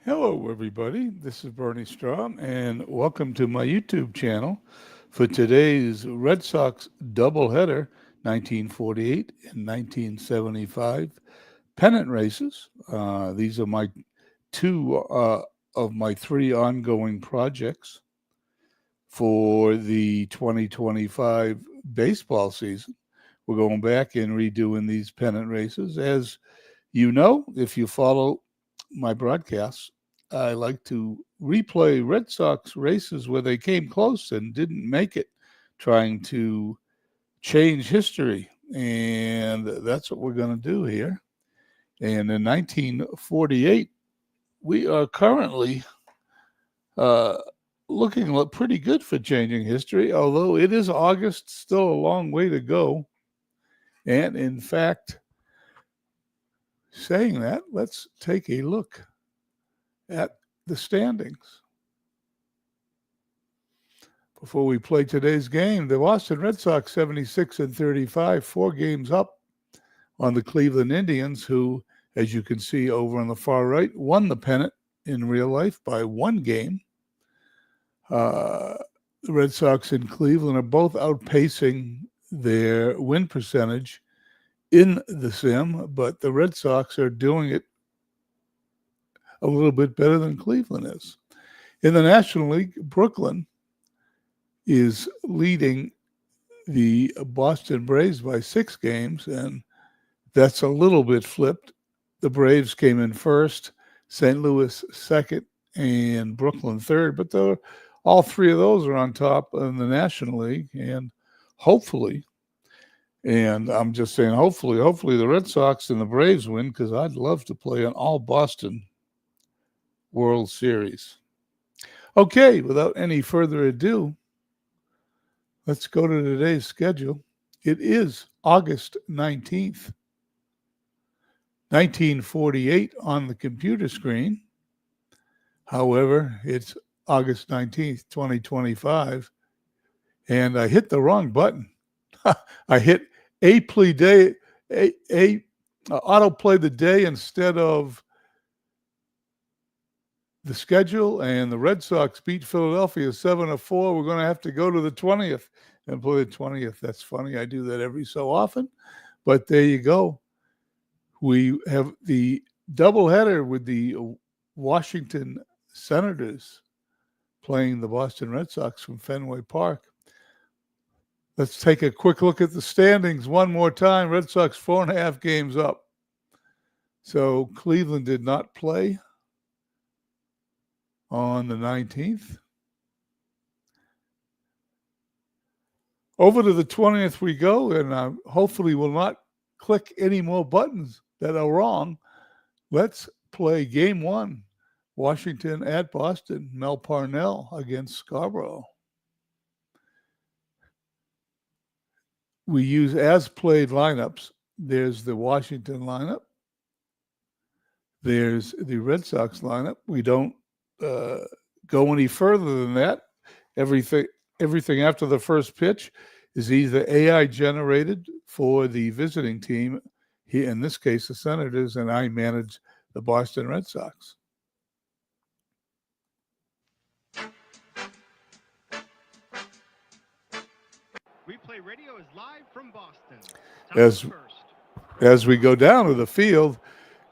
Hello, everybody. This is Bernie Strom, and welcome to my YouTube channel for today's Red Sox doubleheader, 1948 and 1975 pennant races. These are my two of my three ongoing projects for the 2025 baseball season. We're going back and redoing these pennant races. As you know, if you follow my broadcasts, I like to replay Red Sox races where they came close and didn't make it, trying to change history. And that's what we're going to do here. And in 1948, we are currently uh, looking pretty good for changing history, although it is August, still a long way to go. And in fact, saying that, let's take a look at the standings. Before we play today's game, the Boston Red Sox 76 and 35, 4 games up on the Cleveland Indians, who, as you can see over on the far right, won the pennant in real life by 1 game. The Red Sox and Cleveland are both outpacing their win percentage in the sim, but the Red Sox are doing it a little bit better than Cleveland is. In the National League, Brooklyn is leading the Boston Braves by 6 games, and that's a little bit flipped. The Braves came in first, St. Louis second, and Brooklyn third, but all three of those are on top in the National League, and hopefully, and I'm just saying hopefully the Red Sox and the Braves win, because I'd love to play an all-Boston World Series. Okay, without any further ado, let's go to today's schedule. It is August 19th, 1948 on the computer screen. However, it's August 19th, 2025, and I hit the wrong button. I hit autoplay the day instead of the schedule, and the Red Sox beat Philadelphia 7-4. We're going to have to go to the 20th and play the 20th. That's funny. I do that every so often, but there you go. We have the doubleheader with the Washington Senators playing the Boston Red Sox from Fenway Park. Let's take a quick look at the standings one more time. Red Sox 4.5 games up. So Cleveland did not play on the 19th. Over to the 20th we go, and hopefully will not click any more buttons that are wrong. Let's play game 1. Washington at Boston. Mel Parnell against Scarborough. We use as-played lineups. There's the Washington lineup. There's the Red Sox lineup. We don't go any further than that. Everything after the first pitch is either AI generated for the visiting team, in this case the Senators, and I manage the Boston Red Sox. Replay Radio is live from Boston. As we go down to the field,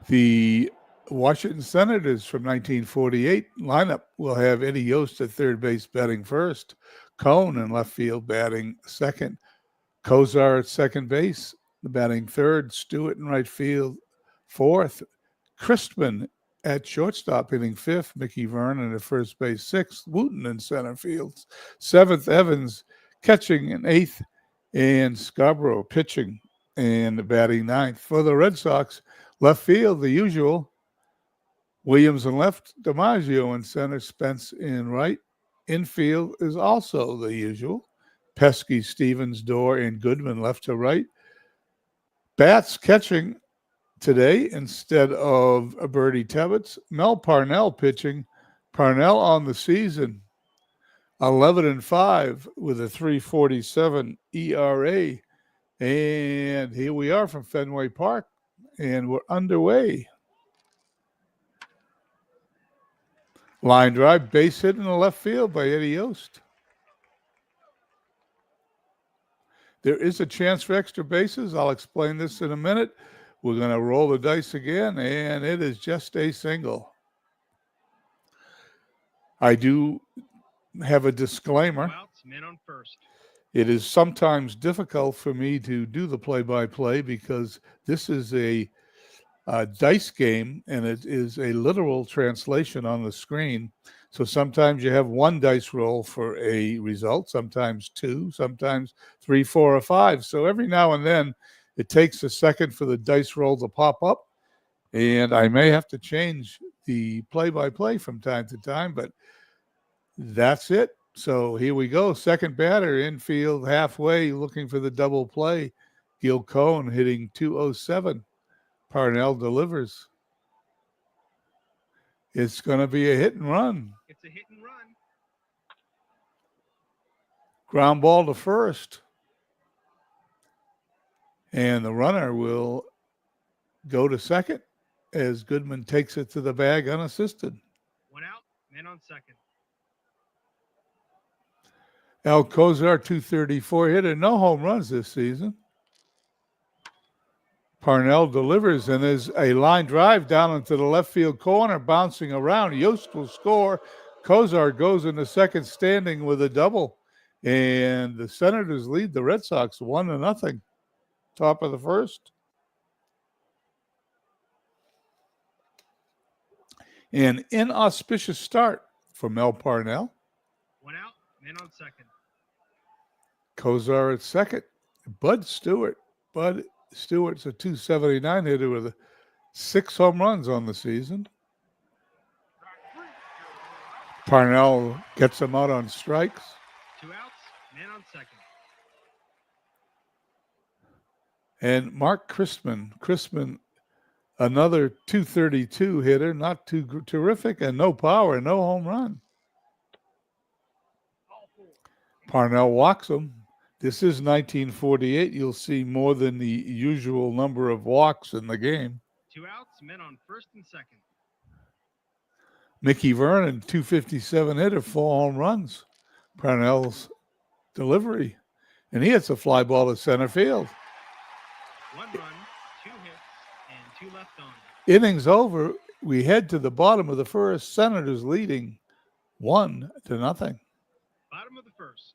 the Washington Senators from 1948 lineup will have Eddie Yost at third base batting first, Cone in left field batting second, Kozar at second base batting third, Stewart in right field fourth, Crispin at shortstop hitting fifth, Mickey Vernon at first base sixth, Wooten in center field seventh, Evans catching in eighth, and Scarborough pitching and batting ninth. For the Red Sox, left field, the usual, Williams in left, DiMaggio in center, Spence in right. Infield is also the usual, Pesky, Stevens, Dorr, and Goodman left to right. Bats catching today instead of Bertie Tebbetts. Mel Parnell pitching. Parnell on the season, 11-5 with a 3.47 ERA. And here we are from Fenway Park, and we're underway. Line drive, base hit in the left field by Eddie Yost. There is a chance for extra bases. I'll explain this in a minute. We're going to roll the dice again, and it is just a single. I do have a disclaimer. No outs, men on first. It is sometimes difficult for me to do the play-by-play because this is a dice game, and it is a literal translation on the screen. So sometimes you have one dice roll for a result, sometimes two, sometimes 3, 4, or 5. So every now and then it takes a second for the dice roll to pop up, and I may have to change the play-by-play from time to time, but that's it. So here we go. Second batter, infield, halfway, looking for the double play. Gil Cohn hitting .207. Parnell delivers. It's going to be a hit and run. It's a hit and run. Ground ball to first. And the runner will go to second as Goodman takes it to the bag unassisted. 1 out, men on second. Alcozar, .234 hitter, no home runs this season. Parnell delivers, and there's a line drive down into the left field corner, bouncing around. Yost will score. Kozar goes into second standing with a double, and the Senators lead the Red Sox 1-0. Top of the first. An inauspicious start for Mel Parnell. 1 out, men on second. Kozar at second. Bud Stewart's a .279 hitter with 6 home runs on the season. Parnell gets him out on strikes. 2 outs, men on second. And Mark Christman, another .232 hitter, not too terrific, and no power, no home run. Parnell walks him. This is 1948. You'll see more than the usual number of walks in the game. 2 outs, men on first and second. Mickey Vernon, .257 hitter, 4 home runs. Parnell's delivery. And he hits a fly ball to center field. 1 run, 2 hits, and 2 left on. Innings over. We head to the bottom of the first. Senators leading 1-0. Bottom of the first.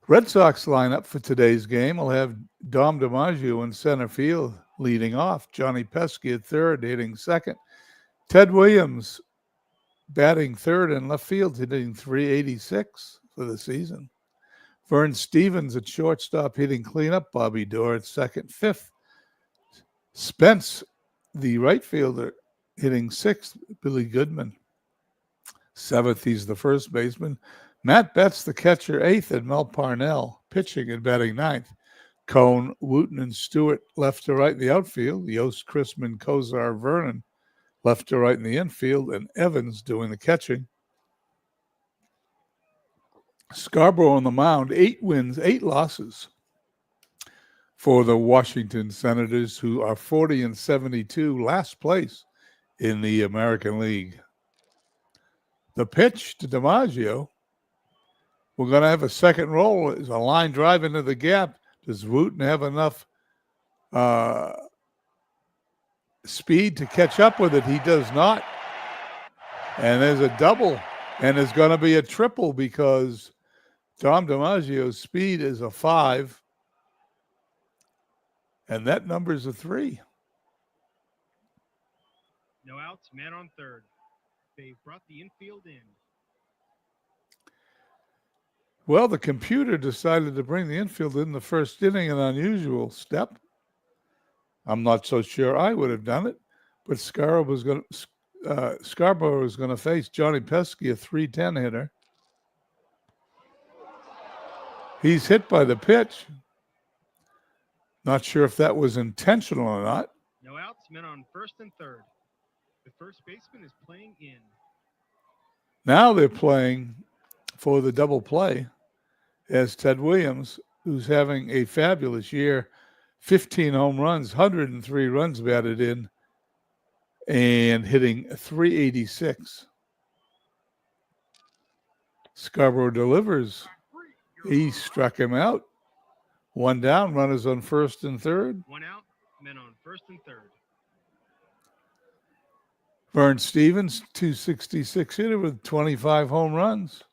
Red Sox lineup for today's game will have Dom DiMaggio in center field leading off. Johnny Pesky at third, hitting second. Ted Williams batting third and left field, hitting .386 for the season. Vern Stevens at shortstop, hitting cleanup. Bobby Doerr at second, fifth. Spence, the right fielder, hitting sixth. Billy Goodman, seventh. He's the first baseman. Matt Betts, the catcher, eighth, and Mel Parnell pitching and batting ninth. Cohn, Wooten, and Stewart left to right in the outfield. Yost, Chrisman, Kozar, Vernon left to right in the infield, and Evans doing the catching. Scarborough on the mound, 8 wins, 8 losses for the Washington Senators, who are 40-72, last place in the American League. The pitch to DiMaggio. We're going to have a second roll. It's a line drive into the gap. Does Wooten have enough speed to catch up with it? He does not. And there's a double. And there's going to be a triple because Dom DiMaggio's speed is a 5. And that number is a 3. No outs, man on third. They brought the infield in. Well, the computer decided to bring the infield in the first inning, an unusual step. I'm not so sure I would have done it, but Scarborough was going to face Johnny Pesky, a .310 hitter. He's hit by the pitch. Not sure if that was intentional or not. No outs, men on first and third. The first baseman is playing in. Now they're playing for the double play as Ted Williams, who's having a fabulous year, 15 home runs, 103 runs batted in, and hitting .386. Scarborough delivers. He struck him out. One down, runners on first and third. One out, men on first and third. Vern Stevens, 266 hitter with 25 home runs.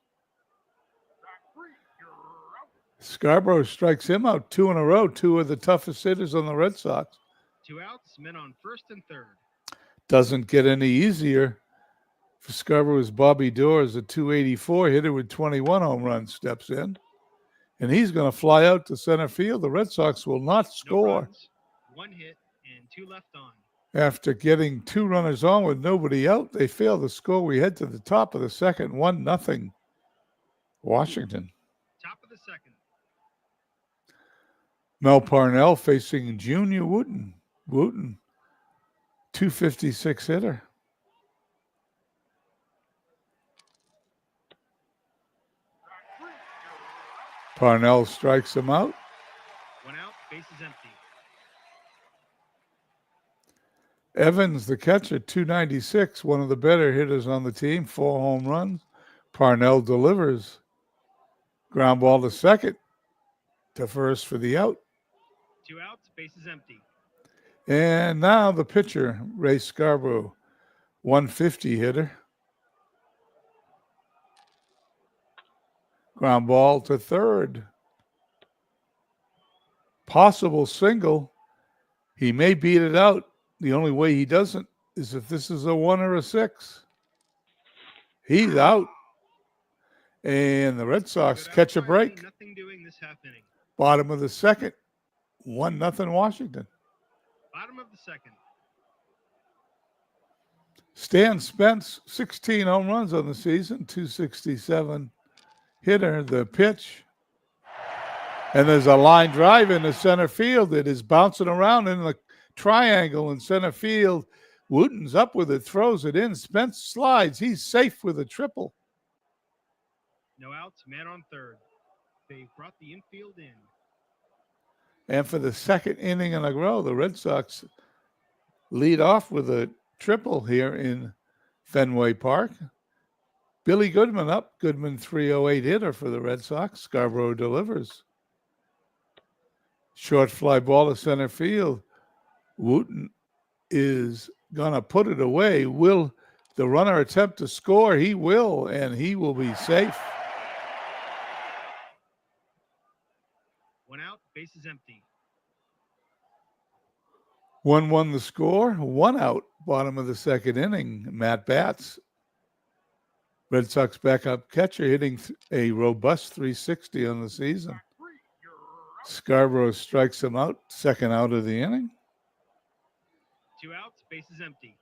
Scarborough strikes him out 2 in a row, 2 of the toughest hitters on the Red Sox. 2 outs, men on first and third. Doesn't get any easier for Scarborough as Bobby Doors, a 284 hitter with 21 home runs, steps in. And he's going to fly out to center field. The Red Sox will not No score. runs, 1 hit, and 2 left on. After getting 2 runners on with nobody out, they fail to score. We head to the top of the second, 1-0 Washington. Top of the second. Mel Parnell facing Junior Wooten. Wooten, 256 hitter. Parnell strikes him out. 1 out, bases empty. Evans, the catcher, 296, one of the better hitters on the team, 4 home runs. Parnell delivers. Ground ball to second, to first for the out. 2 outs, bases empty. And now the pitcher, Ray Scarborough, 150 hitter. Ground ball to third. Possible single. He may beat it out. The only way he doesn't is if this is a 1 or a 6. He's out. And the Red Sox Good catch a outside break. inning, nothing doing this half inning. Bottom of the second, 1-0 Washington. Bottom of the second. Stan Spence, 16 home runs on the season, 267 hitter. The pitch. And there's a line drive in the center field. It is bouncing around in the triangle in center field. Wooten's up with it, throws it in. Spence slides. He's safe with a triple. No outs, man on third. They brought the infield in. And for the second inning in a row, the Red Sox lead off with a triple here in Fenway Park. Billy Goodman up. Goodman, 308 hitter for the Red Sox. Scarborough delivers. Short fly ball to center field. Wooten is going to put it away. Will the runner attempt to score? He will, and he will be safe. 1 out, bases empty. 1-1 the score. 1 out, bottom of the second inning. Matt Batts, Red Sox backup catcher, hitting a robust 360 on the season. Scarborough strikes him out, second out of the inning. 2 outs, bases empty.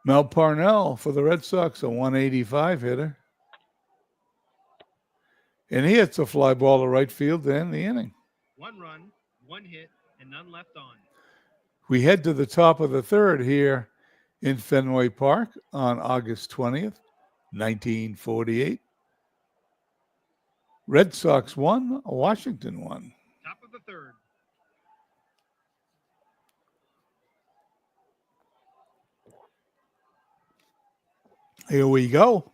Mel Parnell for the Red Sox, a 185 hitter. And he hits a fly ball to right field to end the inning. 1 run, 1 hit, and none left on. We head to the top of the third here in Fenway Park on August 20th, 1948. Red Sox won, Washington won. Top of the third. Here we go.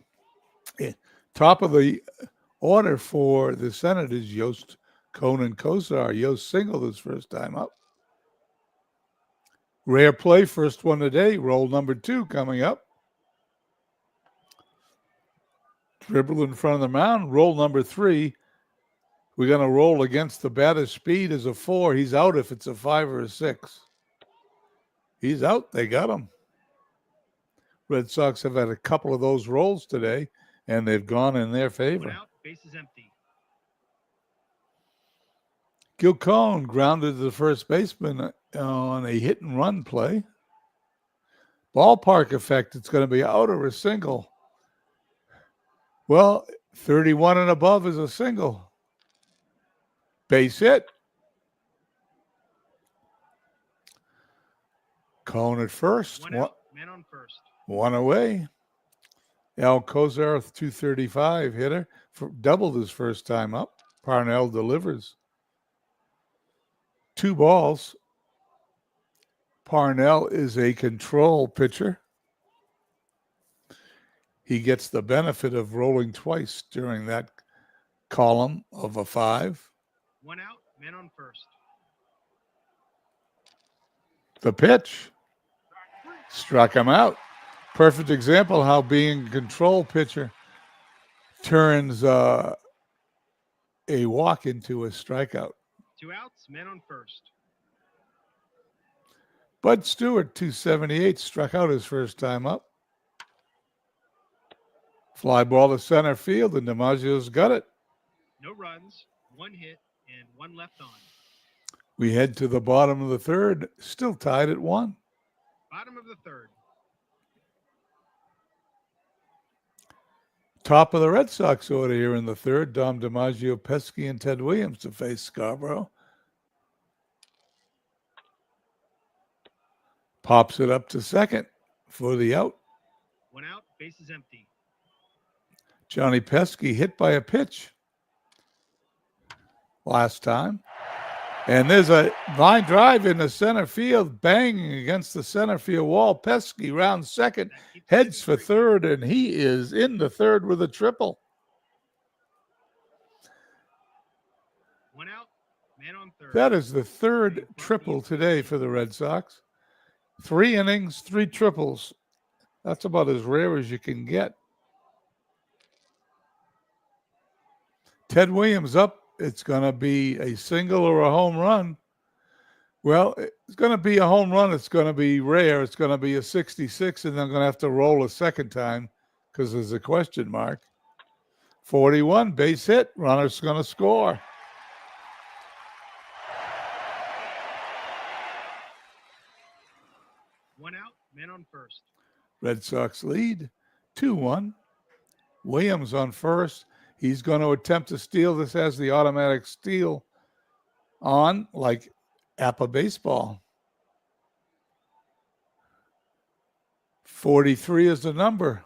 Top of the order for the Senators, Yost, Conan Kosar. Yost singled his first time up. Rare play, first one today. Roll number 2 coming up. Dribble in front of the mound. Roll number 3. We're going to roll against the batter's speed as a 4. He's out if it's a 5 or a 6. He's out. They got him. Red Sox have had a couple of those rolls today, and they've gone in their 1 favor. out, bases empty. Gil Cohn grounded to the first baseman on a hit and run play. Ballpark effect, it's going to be out or a single. Well, 31 and above is a single. Base hit. Cohn at first. 1 out, man on first. 1 away. Al Kozar, 235 hitter, doubled his first time up. Parnell delivers. 2 balls. Parnell is a control pitcher. he gets the benefit of rolling twice during that column of a 5. 1 out, men on first. The pitch struck him out. Perfect example how being a control pitcher turns a walk into a strikeout. 2 outs, men on first. Bud Stewart, 278, struck out his first time up. Fly ball to center field, and DiMaggio's got it. No runs, 1 hit, and 1 left on. We head to the bottom of the third, still tied at 1. Bottom of the third. Top of the Red Sox order here in the third. Dom DiMaggio, Pesky, and Ted Williams to face Scarborough. Pops it up to second for the out. 1 out, base is empty. Johnny Pesky hit by a pitch last time. And there's a line drive in the center field, banging against the center field wall. Pesky rounds second, heads for third, and he is in the third with a triple. 1 out, man on third. That is the third triple today for the Red Sox. 3 innings, 3 triples. That's about as rare as you can get. Ted Williams up. It's going to be a single or a home run. Well, it's going to be a home run. It's going to be rare. It's going to be a 66, and they're going to have to roll a second time because there's a question mark. 41, base hit. Runner's going to score. One out, men on first. Red Sox lead 2-1. Williams on first. He's going to attempt to steal. This has the automatic steal on, like APA baseball. 43 is the number.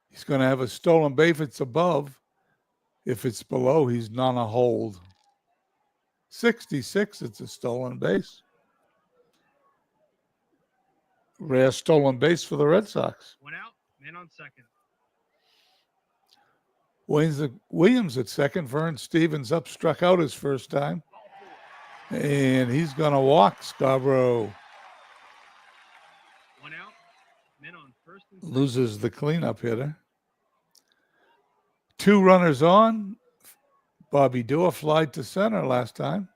He's going to have a stolen base if it's above. If it's below, he's not a hold. 66, it's a stolen base. Rare stolen base for the Red Sox. 1 out, men on second. Williams at second. Vern Stevens up, struck out his first time. And he's going to walk Scarborough. 1 out, men on first and second. Loses the cleanup hitter. 2 runners on. Bobby Doerr flied to center last time.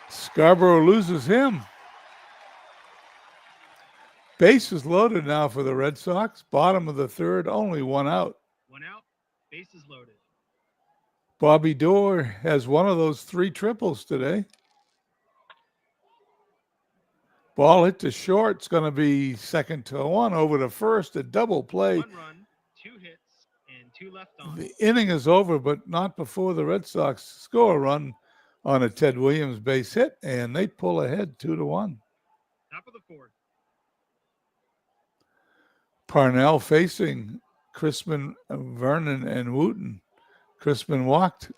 Scarborough loses him. Base is loaded now for the Red Sox. Bottom of the third, only 1 out. 1 out, base is loaded. Bobby Doerr has one of those 3 triples today. Ball hit to short. It's going to be 2nd to 1 over to first. A double play. 1 run, 2 hits, and 2 left on. The inning is over, but not before the Red Sox score a run on a Ted Williams base hit, and they pull ahead 2-1. Top of the fourth. Parnell facing Crispin, Vernon, and Wooten. Crispin walked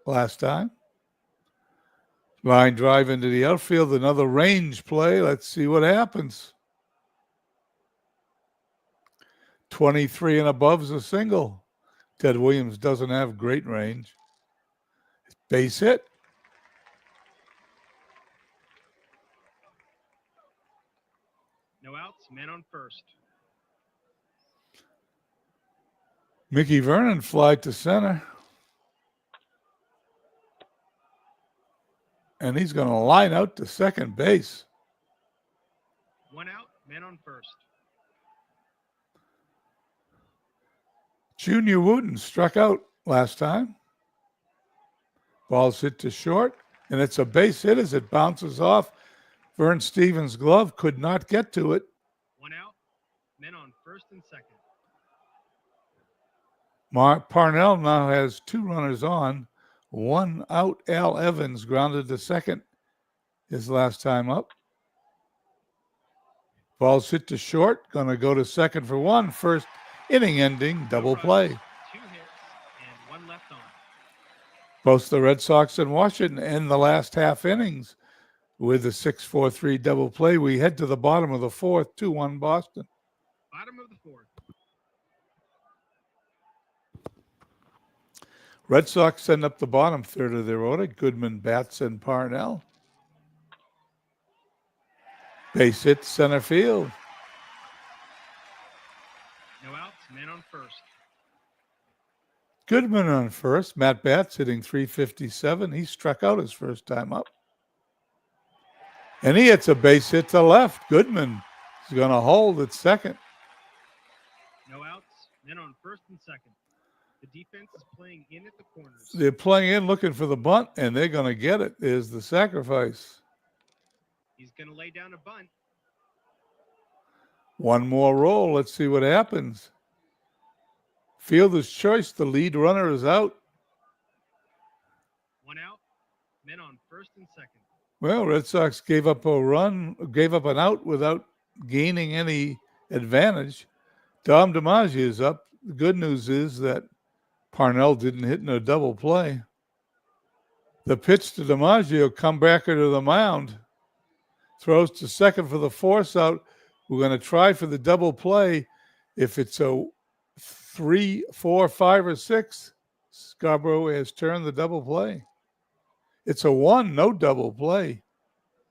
last time. Line drive into the outfield, another range play. Let's see what happens. 23 and above is a single. Ted Williams doesn't have great range. Base hit. No outs, men on first. Mickey Vernon fly to center. And he's going to line out to second base. 1 out, men on first. Junior Wooten struck out last time. Ball's hit to short, and it's a base hit as it bounces off. Vern Stevens' glove could not get to it. 1 out, men on first and second. Parnell now has 2 runners on. 1 out. Al Evans grounded to second his last time up. Ball's hit to short. Going to go to second for 1. First inning ending double play. 2 hits and 1 left on. Both the Red Sox and Washington end the last half innings with a 6-4-3 double play. We head to the bottom of the fourth, 2-1 Boston. Red Sox send up the bottom third of their order. Goodman, Batts, and Parnell. Base hit center field. No outs, men on first. Goodman on first. Matt Batts hitting .357. He struck out his first time up. And he hits a base hit to left. Goodman is going to hold at second. No outs, men on first and second. The defense is playing in at the corners. They're playing in looking for the bunt, and they're going to get it. There's the sacrifice. He's going to lay down a bunt. One more roll. Let's see what happens. Fielder's choice. The lead runner is out. One out, men on first and second. Well, Red Sox gave up an out without gaining any advantage. Dom DiMaggio is up. The good news is that Parnell didn't hit in a double play. The pitch to DiMaggio, comebacker to the mound. Throws to second for the force out. We're going to try for the double play. If it's a 3, 4, 5, or 6, Scarborough has turned the double play. It's a 1, no double play,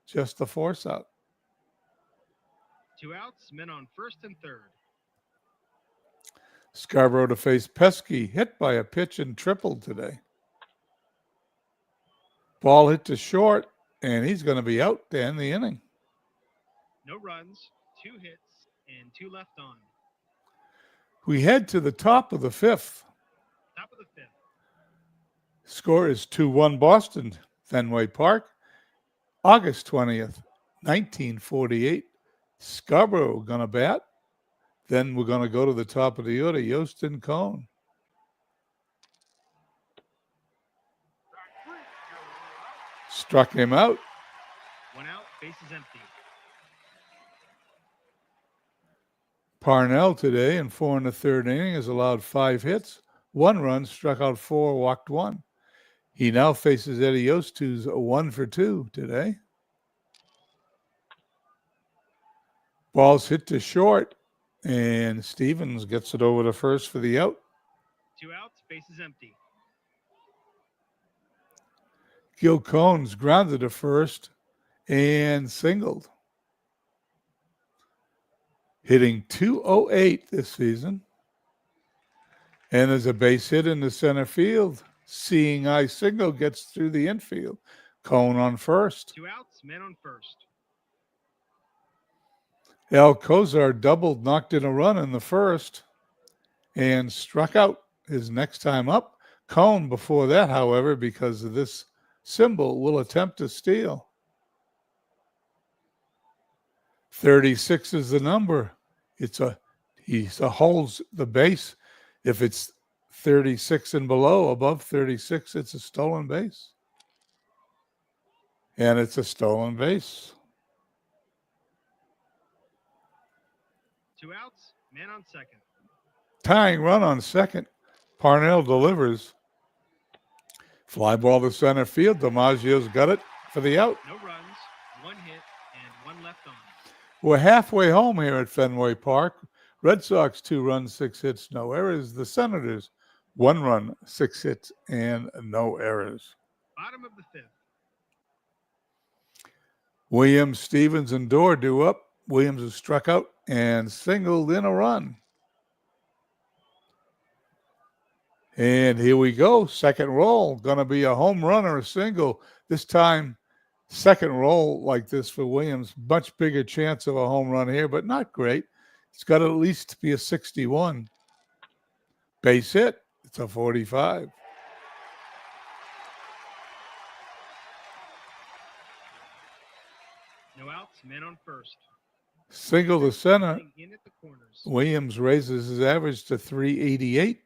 just the force out. 2 outs, men on first and third. Scarborough to face Pesky, hit by a pitch and tripled today. Ball hit to short, and he's going to be out to end the inning. No runs, 2 hits, and 2 left on. We head to the top of the fifth. Top of the fifth. Score is 2-1 Boston, Fenway Park, August 20th, 1948. Scarborough going to bat. Then we're going to go to the top of the order, Yost and Cone. Struck him out. 1 out, bases empty. Parnell today in 4 1/3 inning has allowed 5 hits, 1 run, struck out 4, walked 1. He now faces Eddie Yost, who's 1 for 2 today. Ball's hit to short, and Stevens gets it over to first for the out. 2 outs, bases empty. Gil Cones grounded to first and singled. Hitting .208 this season. And there's a base hit in the center field. Seeing eye single gets through the infield. Cone on first. 2 outs, men on first. Al Kozar doubled, knocked in a run in the first, and struck out his next time up. Cone before that, however, because of this symbol, will attempt to steal. 36 is the number. He holds the base. If it's 36 and below, above 36, it's a stolen base. And it's a stolen base. 2 outs, man on second. Tying run on second. Parnell delivers. Fly ball to center field. DiMaggio's got it for the out. No runs, 1 hit, and 1 left on. We're halfway home here at Fenway Park. Red Sox 2 runs, 6 hits, no errors. The Senators 1 run, 6 hits, and no errors. Bottom of the fifth. Williams, Stevens, and Dorr do up. Williams is struck out and singled in a run. And here we go. Second roll. Going to be a home run or a single. This time, second roll like this for Williams. Much bigger chance of a home run here, but not great. It's got to at least be a 61. Base hit. It's a 45. No outs, men on first. Single to center. Playing in at the corners. Williams raises his average to 388.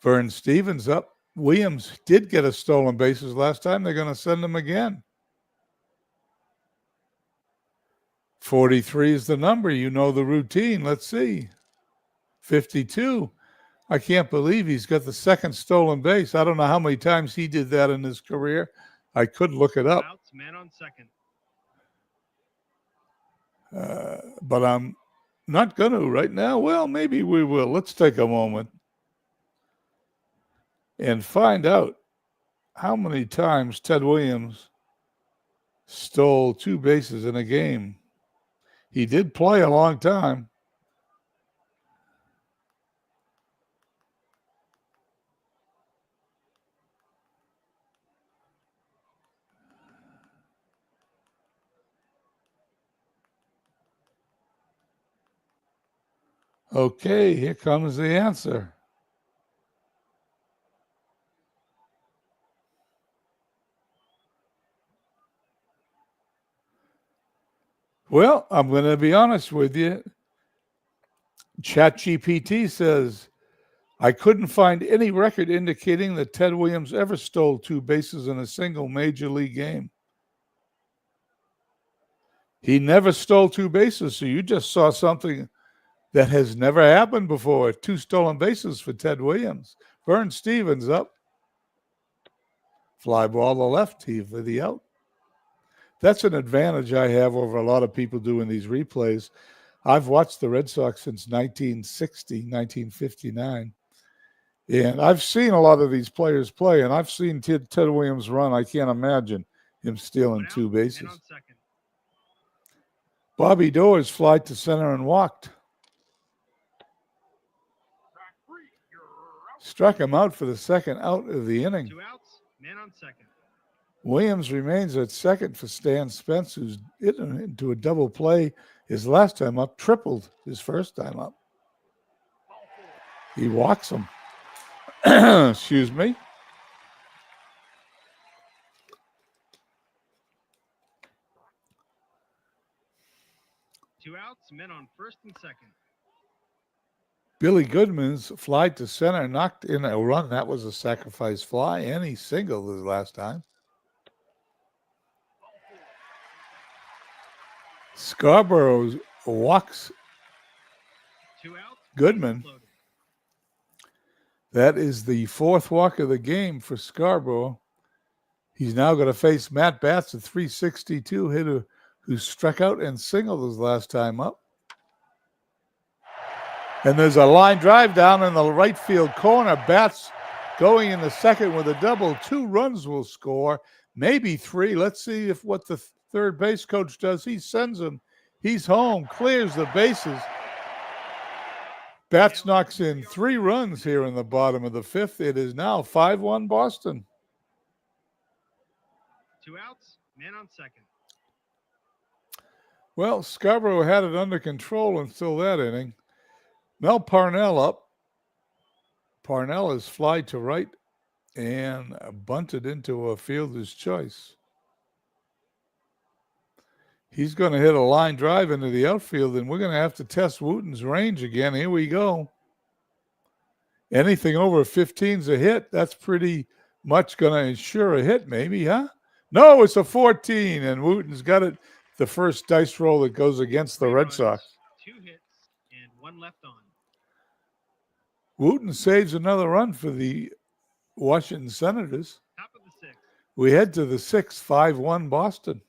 Vern Stevens up. Williams did get a stolen bases last time. They're going to send him again. 43 is the number. You know the routine. Let's see. 52. I can't believe he's got the second stolen base. I don't know how many times he did that in his career. I could look it up. Outs, man on second. But I'm not going to right now. Well, maybe we will. Let's take a moment. and find out how many times Ted Williams stole 2 bases in a game. He did play a long time. Okay, here comes the answer. Well, I'm going to be honest with you. ChatGPT says, I couldn't find any record indicating that Ted Williams ever stole 2 bases in a single major league game. He never stole 2 bases, so you just saw something that has never happened before. 2 stolen bases for Ted Williams. Vern Stevens up. Fly ball to left, he for the out. That's an advantage I have over a lot of people doing these replays. I've watched the Red Sox since 1960, 1959. And I've seen a lot of these players play, and I've seen Ted Williams run. I can't imagine him stealing 2 bases. Bobby Doer's fly to center and walked. Struck him out for the second out of the inning. 2 outs, man on second. Williams remains at second for Stan Spence, who's into a double play his last time up, tripled his first time up. He walks him. Excuse me. Two outs, men on first and second. Billy Goodman's fly to center knocked in a run. That was a sacrifice fly, and he singled his last time. Scarborough walks 2 outs. Goodman. That is the 4th walk of the game for Scarborough. He's now going to face Matt Batts, a 362 hitter who struck out and singled his last time up. And there's a line drive down in the right field corner. Batts going in the second with a double. 2 runs will score, maybe 3. Let's see if what the third base coach does. He sends him. He's home, clears the bases. Batts knocks in 3 runs here in the bottom of the 5th. It is now 5-1 Boston. 2 outs, man on second. Well, Scarborough had it under control until that inning. Mel Parnell up. Parnell is fly to right and bunted into a fielder's choice. He's going to hit a line drive into the outfield, and we're going to have to test Wooten's range again. Here we go. Anything over 15's a hit. That's pretty much going to ensure a hit, maybe, huh? No, it's a 14, and Wooten's got it. The first dice roll that goes against the Red Sox. 2 hits and 1 left on. Wooten saves another run for the Washington Senators. Top of the 6th. We head to the 6th, 5-1 Boston.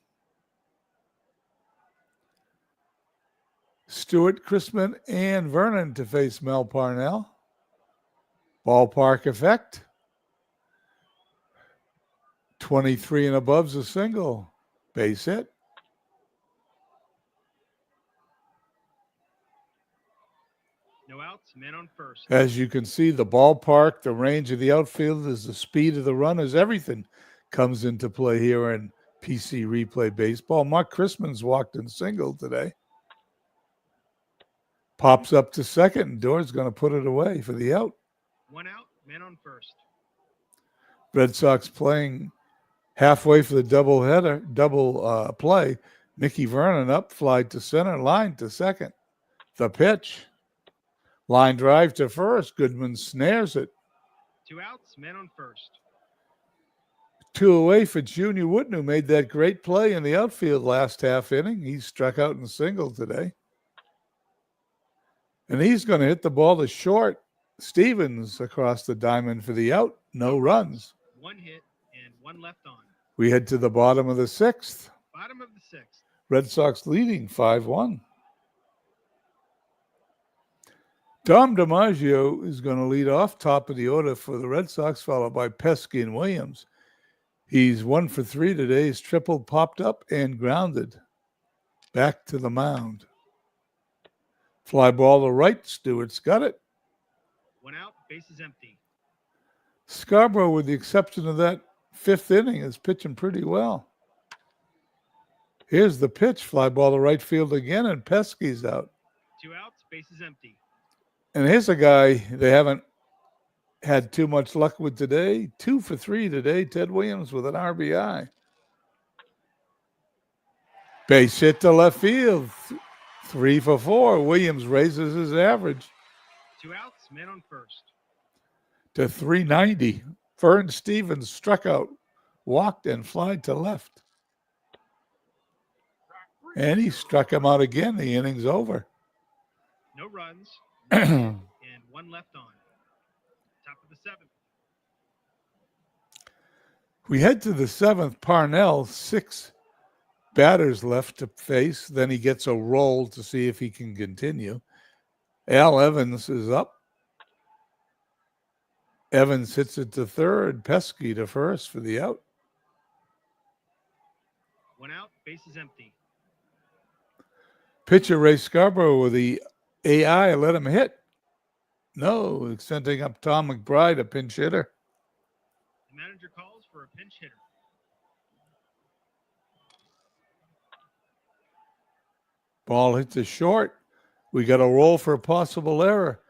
Stuart, Chrisman, and Vernon to face Mel Parnell. Ballpark effect. 23 and above's a single. Base hit. No outs, men on first. As you can see, the ballpark, the range of the outfield, is the speed of the runners. Everything comes into play here in PC Replay Baseball. Mark Chrisman's walked and singled today. Pops up to second, and Doer's going to put it away for the out. 1 out, men on first. Red Sox playing halfway for the double play. Mickey Vernon up, fly to center, line to second. The pitch. Line drive to first. Goodman snares it. 2 outs, men on first. 2 away for Junior Wooten, who made that great play in the outfield last half inning. He struck out and singled today. And he's going to hit the ball to short. Stevens across the diamond for the out. No runs. 1 hit and 1 left on. We head to the bottom of the 6th. Bottom of the 6th. Red Sox leading 5-1. Tom DiMaggio is going to lead off, top of the order for the Red Sox, followed by Pesky and Williams. He's 1 for 3 today. His triple popped up and grounded. Back to the mound. Fly ball to right. Stewart's got it. 1 out, bases empty. Scarborough, with the exception of that 5th inning, is pitching pretty well. Here's the pitch. Fly ball to right field again, and Pesky's out. 2 outs, bases empty. And here's a guy they haven't had too much luck with today. 2 for 3 today. Ted Williams with an RBI. Base hit to left field. 3 for 4. Williams raises his average 2 outs, men on first. to 390. Vern Stevens struck out, walked, and flied to left. And he struck him out again. The inning's over. No runs, no hit, and 1 left on. Top of the 7th. We head to the 7th. Parnell, 6 batters left to face. Then he gets a roll to see if he can continue. Al Evans is up. Evans hits it to third. Pesky to first for the out. 1 out, bases empty. Pitcher Ray Scarborough with the AI let him hit. No, sending up Tom McBride, a pinch hitter. The manager calls for a pinch hitter. Ball hits a short. We got a roll for a possible error.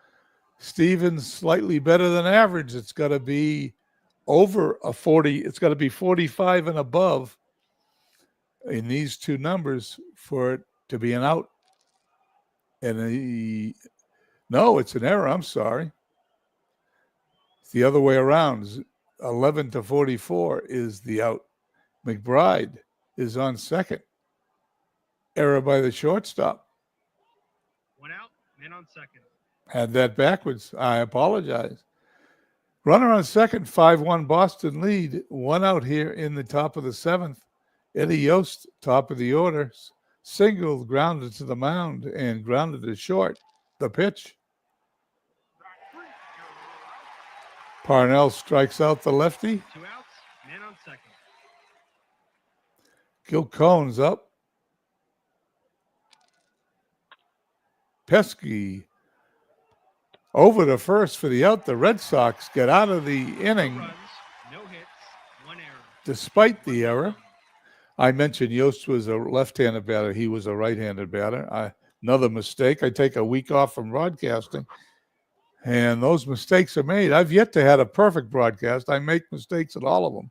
Stevens slightly better than average. It's got to be over a 40. It's got to be 45 and above in these two numbers for it to be an out. And no, it's an error. I'm sorry. It's the other way around. 11 to 44 is the out. McBride is on second. Error by the shortstop. 1 out, men on second. Had that backwards. I apologize. Runner on second, 5-1 Boston lead. 1 out here in the top of the 7th. Eddie Yost, top of the order, single, grounded to the mound and grounded to short. The pitch. Parnell strikes out the lefty. 2 outs, men on second. Gil Cohn's up. Pesky over to first for the out. The Red Sox get out of the No inning runs, no hits, 1 error. despite the error. I mentioned Yost was a left-handed batter. He was a right-handed batter. Another mistake. I take a week off from broadcasting, and those mistakes are made. I've yet to have a perfect broadcast. I make mistakes at all of them.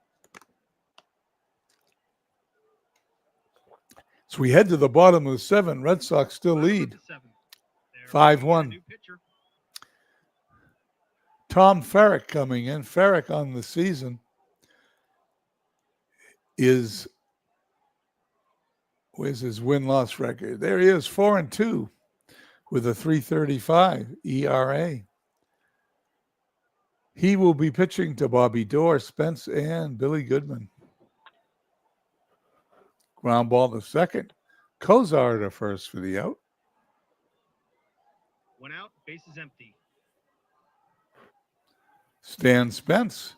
So we head to the bottom of the 7. Red Sox still Bottom of lead. the 7th. They're 5-1. bringing in a new pitcher. Tom Ferrick coming in. Ferrick on the season is, where's his win-loss record? There he is, 4-2 with a 3.35 ERA. He will be pitching to Bobby Dorr, Spence, and Billy Goodman. Ground ball to second. Kozar to first for the out. 1 out, bases empty. Stan Spence,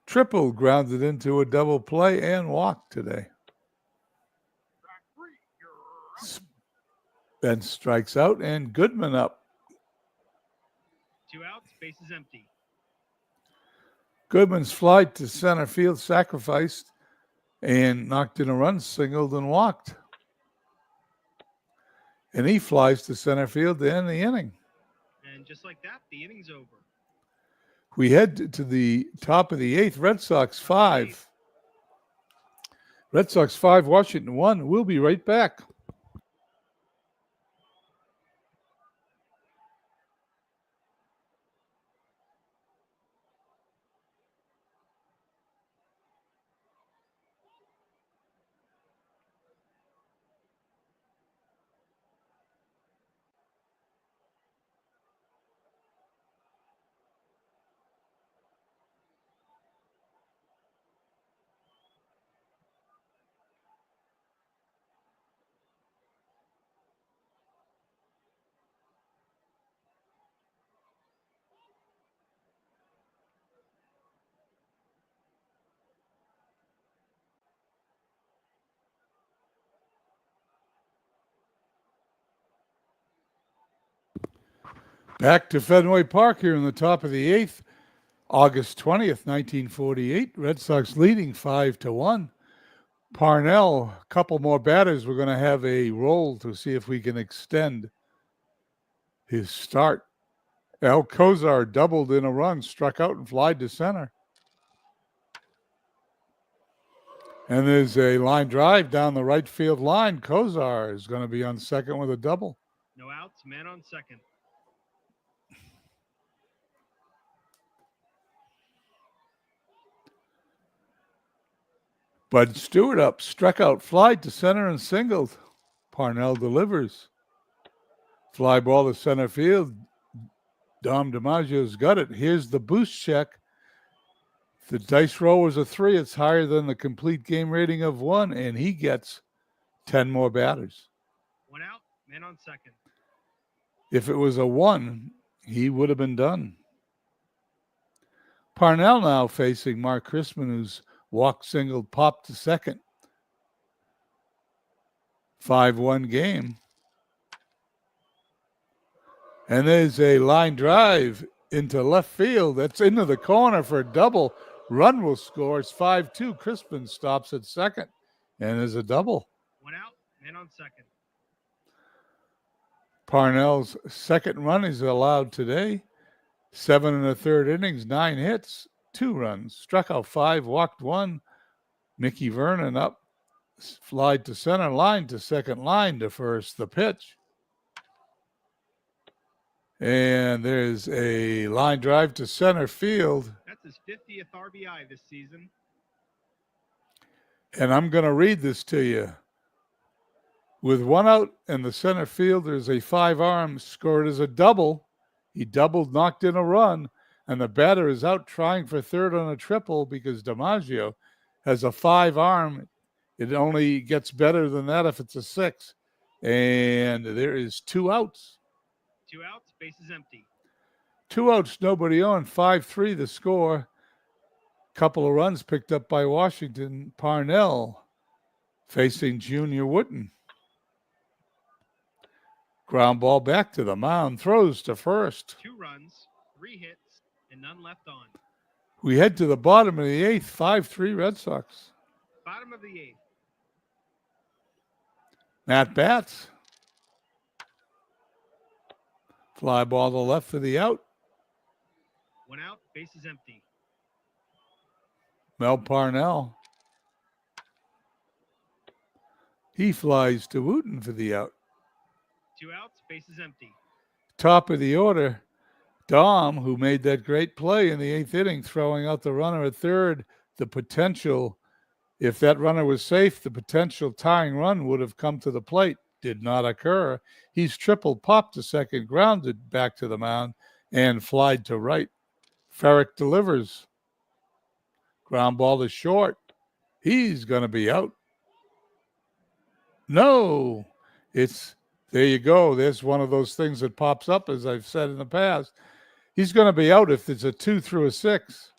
triple, grounded into a double play and walked today. Spence strikes out and Goodman up. 2 outs, bases empty. Goodman's fly to center field sacrificed and knocked in a run, singled and walked. And he flies to center field to end the inning. And just like that, the inning's over. We head to the top of the 8th. Red Sox 5. Red Sox 5, Washington 1. We'll be right back. Back to Fenway Park here in the top of the eighth, August 20th, 1948. Red Sox leading 5-1. Parnell, a couple more batters. We're going to have a roll to see if we can extend his start. Alcozar doubled in a run, struck out and flied to center. And there's a line drive down the right field line. Kozar is going to be on second with a double. No outs, man on second. Bud Stewart up, struck out, fly to center and singled. Parnell delivers. Fly ball to center field. Dom DiMaggio's got it. Here's the boost check. The dice roll was a 3. It's higher than the complete game rating of 1, and he gets 10 more batters. 1 out, man on second. If it was a 1, he would have been done. Parnell now facing Mark Chrisman, who's walked, singled, popped to second. 5-1 game. And there's a line drive into left field. That's into the corner for a double. Run will score. It's 5-2. Crispin stops at second. And there's a double. 1 out, man on second. Parnell's second run is allowed today. 7 1/3 innings, 9 hits, 2 runs. Struck out 5, walked 1. Mickey Vernon up, flied to center line to second line to first. The pitch. And there's a line drive to center field. That's his 50th RBI this season. And I'm going to read this to you. With 1 out and the center fielder's a 5-arm, scored as a double. He doubled, knocked in a run, and the batter is out trying for third on a triple because DiMaggio has a 5-arm. It only gets better than that if it's a 6. And there is 2 outs. 2 outs, bases empty. 2 outs, nobody on. 5-3 the score. Couple of runs picked up by Washington. Parnell facing Junior Wooten. Ground ball back to the mound. Throws to first. 2 runs, 3 hits, and none left on. We head to the bottom of the 8th. 5-3 Red Sox. Bottom of the 8th. Matt Batts. Fly ball to left for the out. 1 out, bases empty. Mel Parnell. He flies to Wooten for the out. 2 outs, bases empty. Top of the order, Dom, who made that great play in the 8th inning, throwing out the runner at third. The potential, if that runner was safe, the potential tying run would have come to the plate. Did not occur. He's tripled, popped to second, grounded back to the mound, and flied to right. Ferrick delivers. Ground ball to short. He's going to be out. No, there you go. There's one of those things that pops up, as I've said in the past. He's going to be out if it's a 2 through a 6.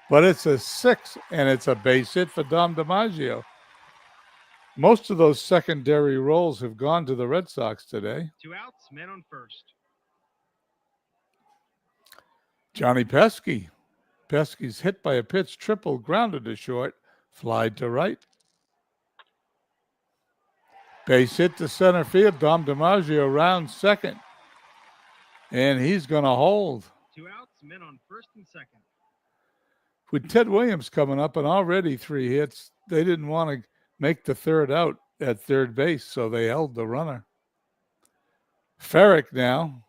But it's a 6, and it's a base hit for Dom DiMaggio. Most of those secondary roles have gone to the Red Sox today. 2 outs, men on first. Johnny Pesky. Pesky's hit by a pitch, triple, grounded to short, flied to right. Base hit to center field. Dom DiMaggio rounds second. And he's going to hold. 2 outs, men on first and second. With Ted Williams coming up and already 3 hits, they didn't want to make the third out at third base, so they held the runner. Ferrick now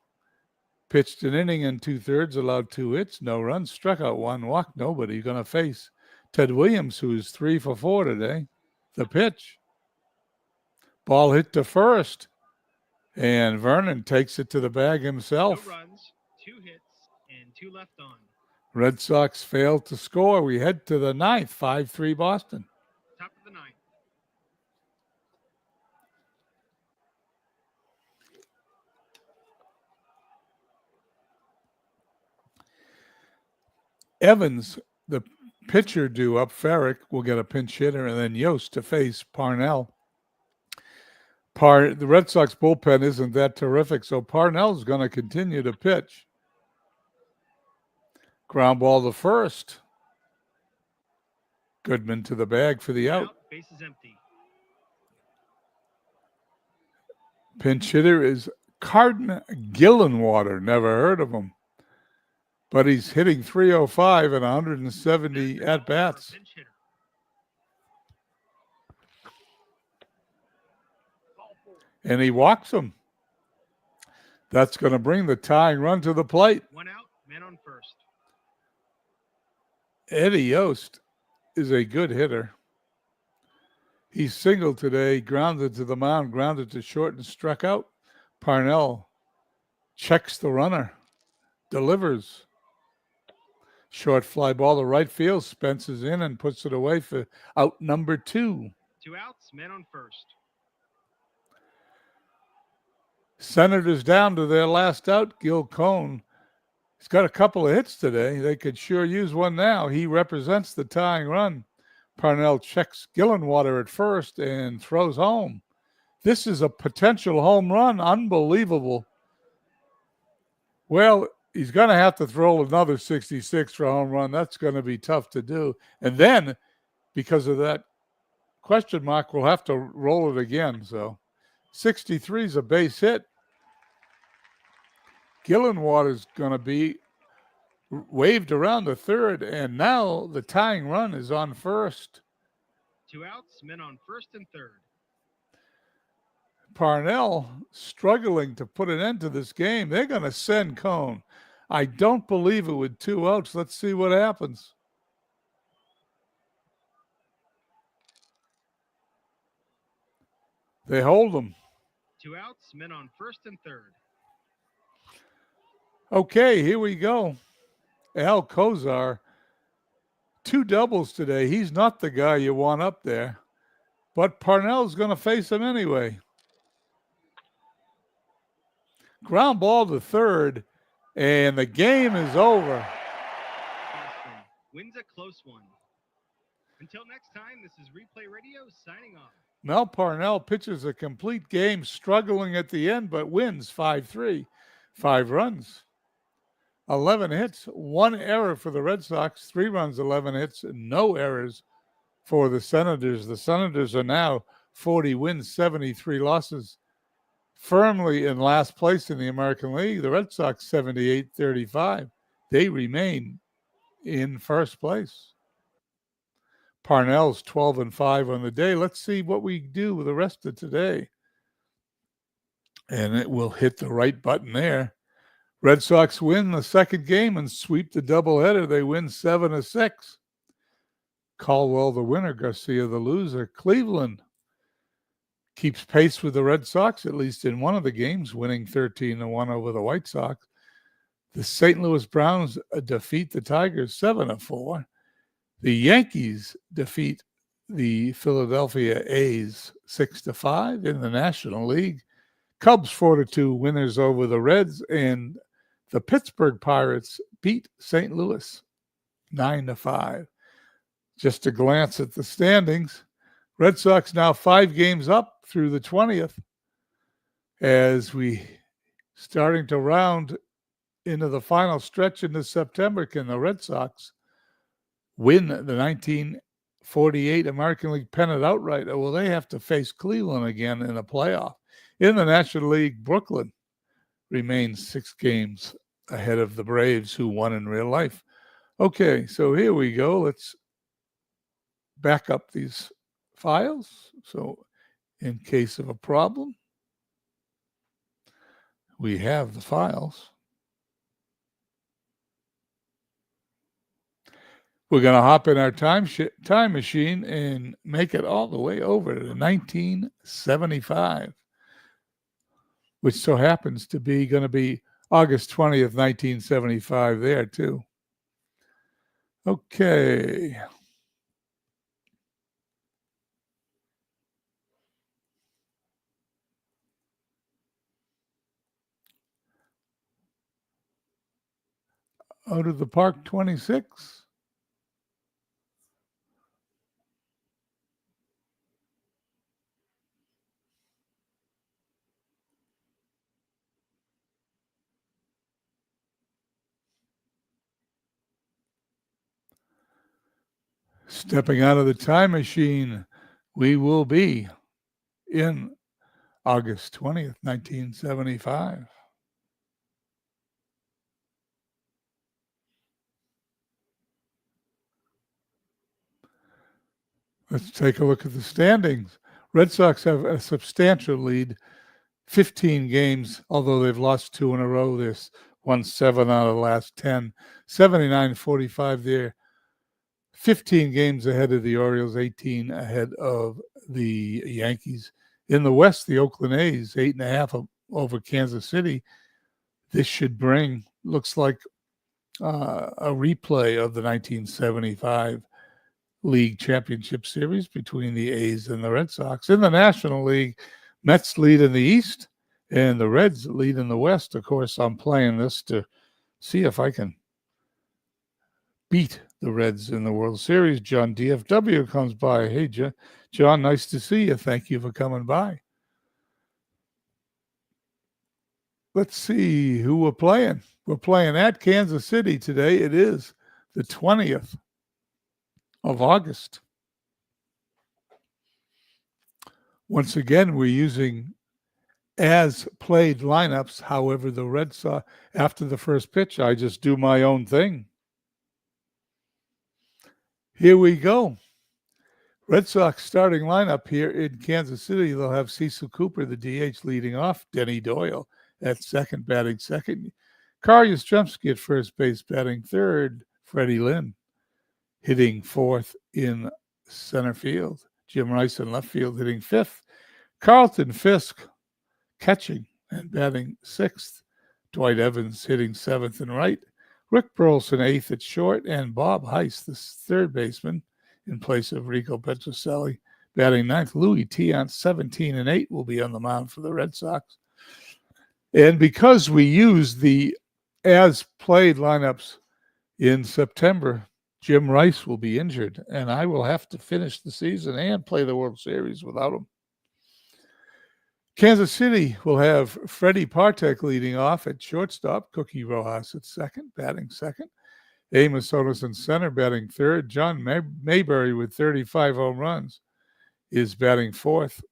pitched an inning and 2/3, allowed 2 hits, no runs, struck out 1, walked nobody. Going to face Ted Williams, who's 3 for 4 today. The pitch. Ball hit to first, and Vernon takes it to the bag himself. 2 runs, 2 hits, and 2 left on. Red Sox failed to score. We head to the 9th, 5-3 Boston. Top of the 9th. Evans, the pitcher, due up. Ferrick will get a pinch hitter, and then Yost to face Parnell. The Red Sox bullpen isn't that terrific, so Parnell's going to continue to pitch. Ground ball to first. Goodman to the bag for the out. Base is empty. Pinch hitter is Carden Gillenwater. Never heard of him. But he's hitting 305 and 170 at-bats. And he walks him. That's going to bring the tying run to the plate. 1 out, man on first. Eddie Yost is a good hitter. He singled today, grounded to the mound, grounded to short, and struck out. Parnell checks the runner, delivers. Short fly ball to right field. Spence is in and puts it away for out number 2. 2 outs, man on first. Senators down to their last out. Gil Cone. He's got a couple of hits today. They could sure use one now. He represents the tying run. Parnell checks Gillenwater at first and throws home. This is a potential home run. Unbelievable. Well, he's going to have to throw another 66 for a home run. That's going to be tough to do. And then, because of that question mark, we'll have to roll it again. So 63 is a base hit. Gillenwater's going to be waved around the third, and now the tying run is on first. 2 outs, men on first and third. Parnell struggling to put an end to this game. They're going to send Cone. I don't believe it with 2 outs. Let's see what happens. They hold him. 2 outs, men on first and third. Okay, here we go. Al Kozar, 2 doubles today. He's not the guy you want up there, but Parnell's going to face him anyway. Ground ball to third, and the game is over. Boston wins a close one. Until next time, this is Replay Radio signing off. Mel Parnell pitches a complete game, struggling at the end, but wins 5-3. 5 runs. 11 hits, 1 error for the Red Sox, 3 runs, 11 hits, no errors for the Senators. The Senators are now 40 wins, 73 losses, firmly in last place in the American League. The Red Sox 78-35. They remain in first place. Parnell's 12-5 on the day. Let's see what we do with the rest of today. And it will hit the right button there. Red Sox win the second game and sweep the doubleheader. They win 7-6. Caldwell the winner, Garcia the loser. Cleveland keeps pace with the Red Sox, at least in one of the games, winning 13-1 over the White Sox. The St. Louis Browns defeat the Tigers 7-4. The Yankees defeat the Philadelphia A's 6-5 in the National League. Cubs 4-2 winners over the Reds, and the Pittsburgh Pirates beat St. Louis 9-5. Just a glance at the standings. Red Sox now 5 games up through the 20th as we starting to round into the final stretch into September. Can the Red Sox win the 1948 American League pennant outright, or will they have to face Cleveland again in a playoff? In the National League, Brooklyn remains 6 games ahead of the Braves, who won in real life. Okay, so here we go. Let's back up these files. So in case of a problem, we have the files. We're going to hop in our time machine and make it all the way over to 1975, which so happens to be going to be August 20th, 1975 there too. Okay. Out of the Park 26. Stepping out of the time machine, we will be in August 20th, 1975. Let's take a look at the standings. Red Sox have a substantial lead, 15 games, although they've lost 2 in a row. They've won 7 out of the last 10, 79-45 there. 15 games ahead of the Orioles, 18 ahead of the Yankees. In the West, the Oakland A's, 8.5 over Kansas City. This should bring, looks like a replay of the 1975 League Championship Series between the A's and the Red Sox. In the National League, Mets lead in the East and the Reds lead in the West. Of course, I'm playing this to see if I can beat the Reds in the World Series. John DFW comes by. Hey, John, nice to see you. Thank you for coming by. Let's see who we're playing. We're playing at Kansas City today. It is the 20th of August. Once again, we're using as played lineups. However, the Red Sox, after the first pitch, I just do my own thing. Here we go. Red Sox starting lineup here in Kansas City. They'll have Cecil Cooper, the DH, leading off. Denny Doyle at second, batting second. Carl Yastrzemski at first base, batting third. Freddie Lynn hitting fourth in center field. Jim Rice in left field hitting fifth. Carlton Fisk catching and batting sixth. Dwight Evans hitting seventh and right. Rick Burleson eighth at short, and Bob Heiss, the third baseman, in place of Rico Petrocelli, batting ninth. Louis Tiant, 17 and 8, will be on the mound for the Red Sox. And because we use the as-played lineups in September, Jim Rice will be injured, and I will have to finish the season and play the World Series without him. Kansas City will have Freddie Partek leading off at shortstop, Cookie Rojas at second, batting second. Amos Otis in center, batting third. John Mayberry with 35 home runs is batting fourth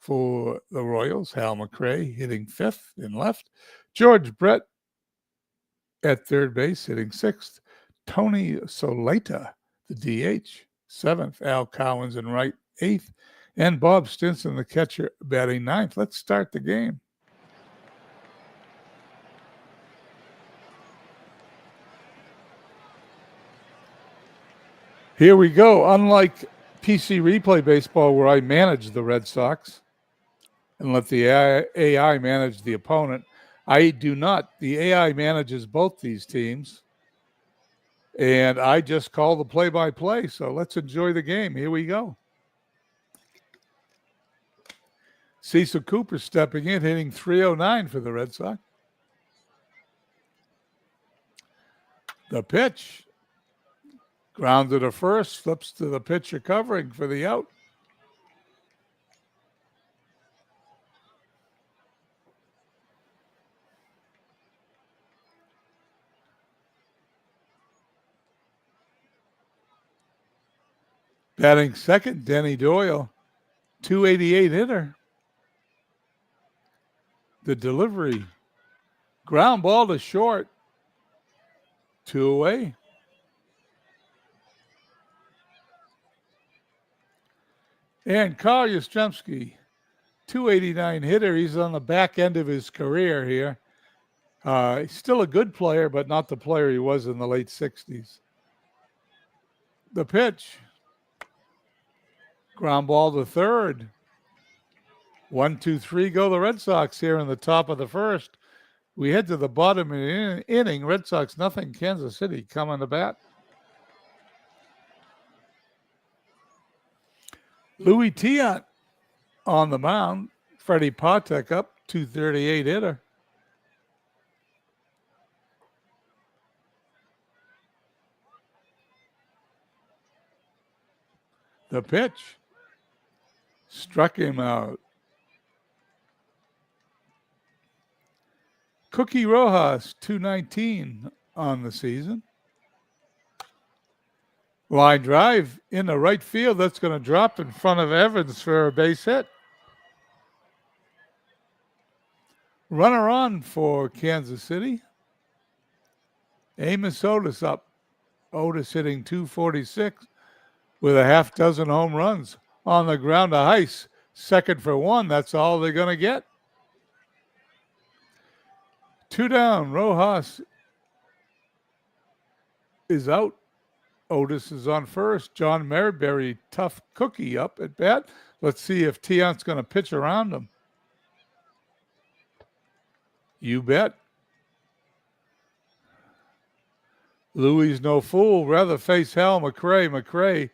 for the Royals. Hal McRae hitting fifth in left. George Brett at third base hitting sixth. Tony Soleta, the DH, seventh. Al Cowens in right, eighth. And Bob Stinson, the catcher, batting ninth. Let's start the game. Here we go. Unlike PC Replay Baseball, where I manage the Red Sox and let the AI manage the opponent, I do not. The AI manages both these teams, and I just call the play-by-play. So let's enjoy the game. Here we go. Cecil Cooper stepping in, hitting .309 for the Red Sox. The pitch. Grounded to first, flips to the pitcher covering for the out. Batting second, Denny Doyle, 288 hitter. The delivery, ground ball to short, 2 away. And Carl Yastrzemski, 289 hitter. He's on the back end of his career here. He's still a good player, but not the player he was in the late 60s. The pitch. Ground ball to third. 1, 2, 3 go the Red Sox here in the top of the first. We head to the bottom of the inning. Red Sox nothing. Kansas City coming to bat. Louis Tiant on the mound. Freddie Partek up, 238 hitter. The pitch. Struck him out. Cookie Rojas, 219 on the season. Line drive in the right field. That's going to drop in front of Evans for a base hit. Runner on for Kansas City. Amos Otis up. Otis hitting .246 with a half dozen home runs on the ground to Heiss. Second for one. That's all they're going to get. 2 down. Rojas is out. Otis is on first. John Marbury, tough cookie up at bat. Let's see if Tiant's going to pitch around him. You bet. Louis no fool. Rather face Hal McRae. McRae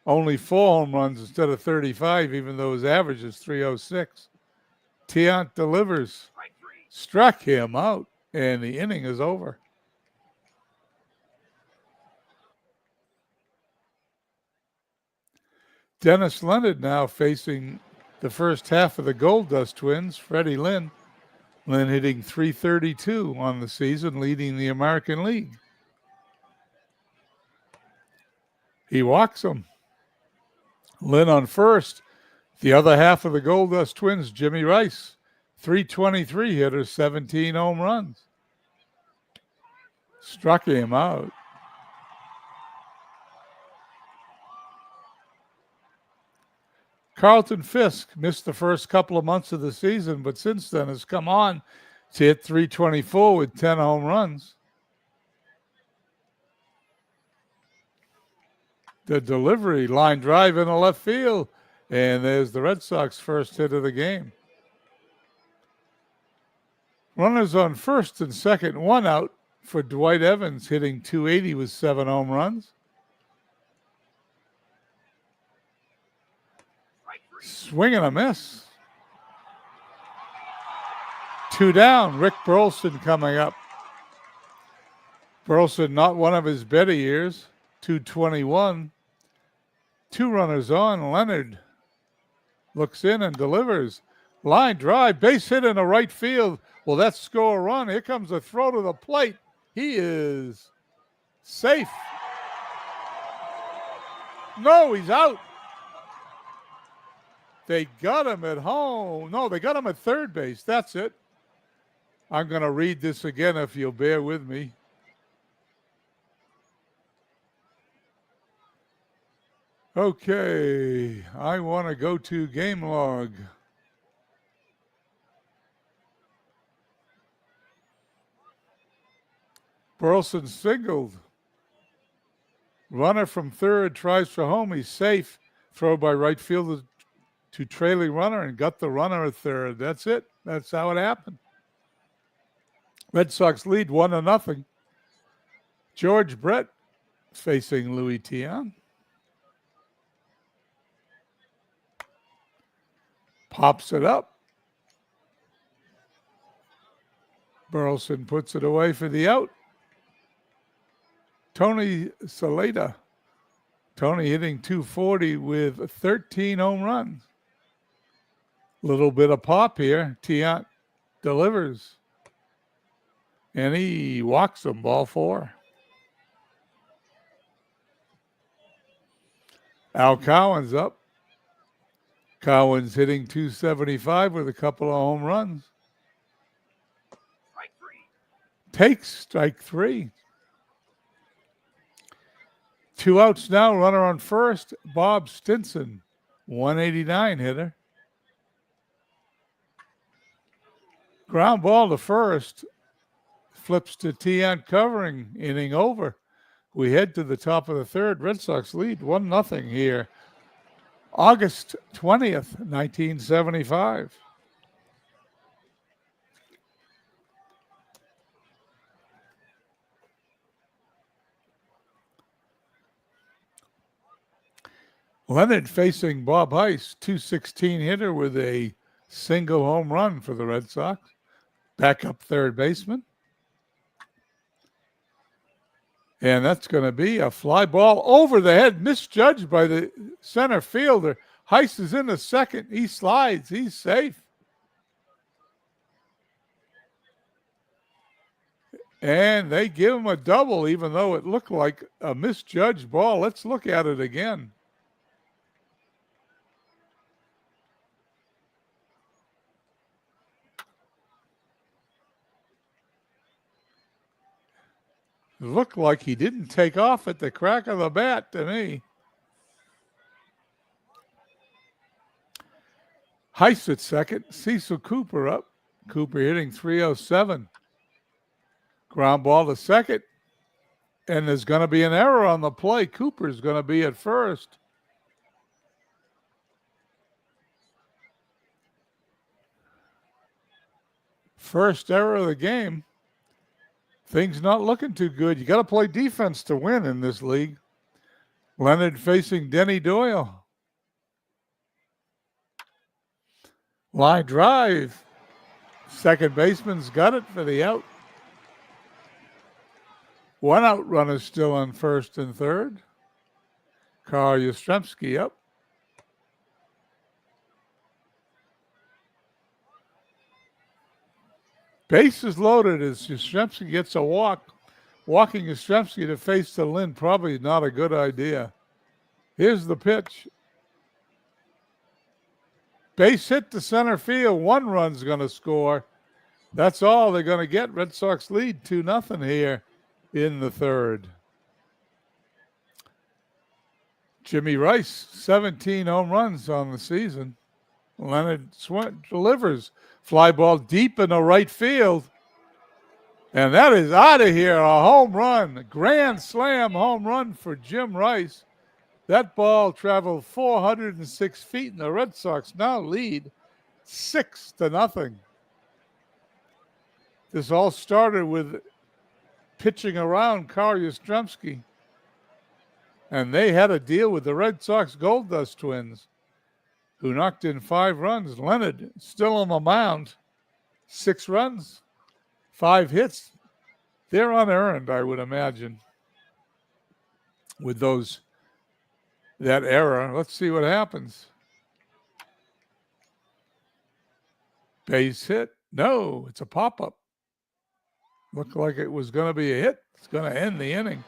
only 4 home runs instead of 35, even though his average is .306. Tiant delivers. Struck him out, and the inning is over. Dennis Leonard now facing the first half of the Gold Dust Twins, Freddie Lynn. Lynn hitting .332 on the season, leading the American League. He walks him. Lynn on first. The other half of the Gold Dust Twins, Jimmy Rice, .323 hitter, 17 home runs. Struck him out. Carlton Fisk missed the first couple of months of the season, but since then has come on to hit .324 with 10 home runs. The delivery, line drive in the left field, and there's the Red Sox first hit of the game. Runners on first and second, 1 out for Dwight Evans, hitting .280 with 7 home runs. Swing and a miss. 2 down. Rick Burleson coming up. Burleson, not one of his better years. .221. 2 runners on. Leonard looks in and delivers. Line drive, base hit in the right field. Will that score a run? Here comes a throw to the plate. He is safe. No, he's out. They got him at home. No, they got him at third base. That's it. I'm going to read this again if you'll bear with me. Okay, I want to go to game log. Burleson singled. Runner from third tries for home. He's safe. Throw by right fielder to trailing runner and got the runner at third. That's it. That's how it happened. Red Sox lead 1-0. George Brett facing Louis Tiant. Pops it up. Burleson puts it away for the out. Tony Saleta. Tony hitting .240 with 13 home runs. Little bit of pop here. Tiant delivers. And he walks him, ball 4. Al Cowan's up. Cowan's hitting .275 with a couple of home runs. Takes strike 3. 2 outs now. Runner on first. Bob Stinson, 189 hitter. Ground ball to first. Flips to Tiant covering. Inning over. We head to the top of the third. Red Sox lead 1-0 here. August 20th, 1975. Leonard facing Bob Heiss, .216 hitter with a single home run for the Red Sox. Backup third baseman. And that's going to be a fly ball over the head, misjudged by the center fielder. Heiss is in the second. He slides. He's safe. And they give him a double, even though it looked like a misjudged ball. Let's look at it again. It looked like he didn't take off at the crack of the bat to me. Heist at second. Cecil Cooper up. Cooper hitting 307. Ground ball to second. And there's going to be an error on the play. Cooper's going to be at first. First error of the game. Things not looking too good. You got to play defense to win in this league. Leonard facing Denny Doyle. Line drive. Second baseman's got it for the out. One out runner still on first and third. Carl Yastrzemski up. Bases loaded as Yastrzemski gets a walk. Walking Yastrzemski to face the Lynn, probably not a good idea. Here's the pitch. Base hit to center field. One run's going to score. That's all they're going to get. Red Sox lead 2-0 here in the third. Jimmy Rice, 17 home runs on the season. Leonard delivers. Fly ball deep in the right field. And that is out of here. A home run. A grand slam home run for Jim Rice. That ball traveled 406 feet, and the Red Sox now lead 6-0. This all started with pitching around Carl Yastrzemski. And they had a deal with the Red Sox Gold Dust twins, who knocked in 5 runs. Leonard still on the mound. 6 runs, 5 hits. They're unearned, I would imagine, with that error. Let's see what happens. Base hit. No, it's a pop-up. Looked like it was going to be a hit. It's going to end the inning.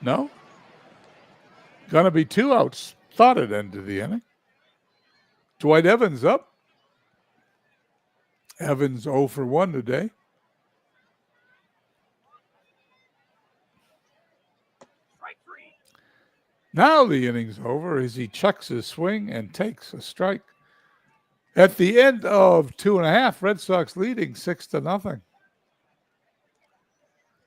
No? Going to be 2 outs. Thought it ended the inning. Dwight Evans up. Evans 0 for 1 today. Now the inning's over as he checks his swing and takes a strike. At the end of 2.5, Red Sox leading 6-0.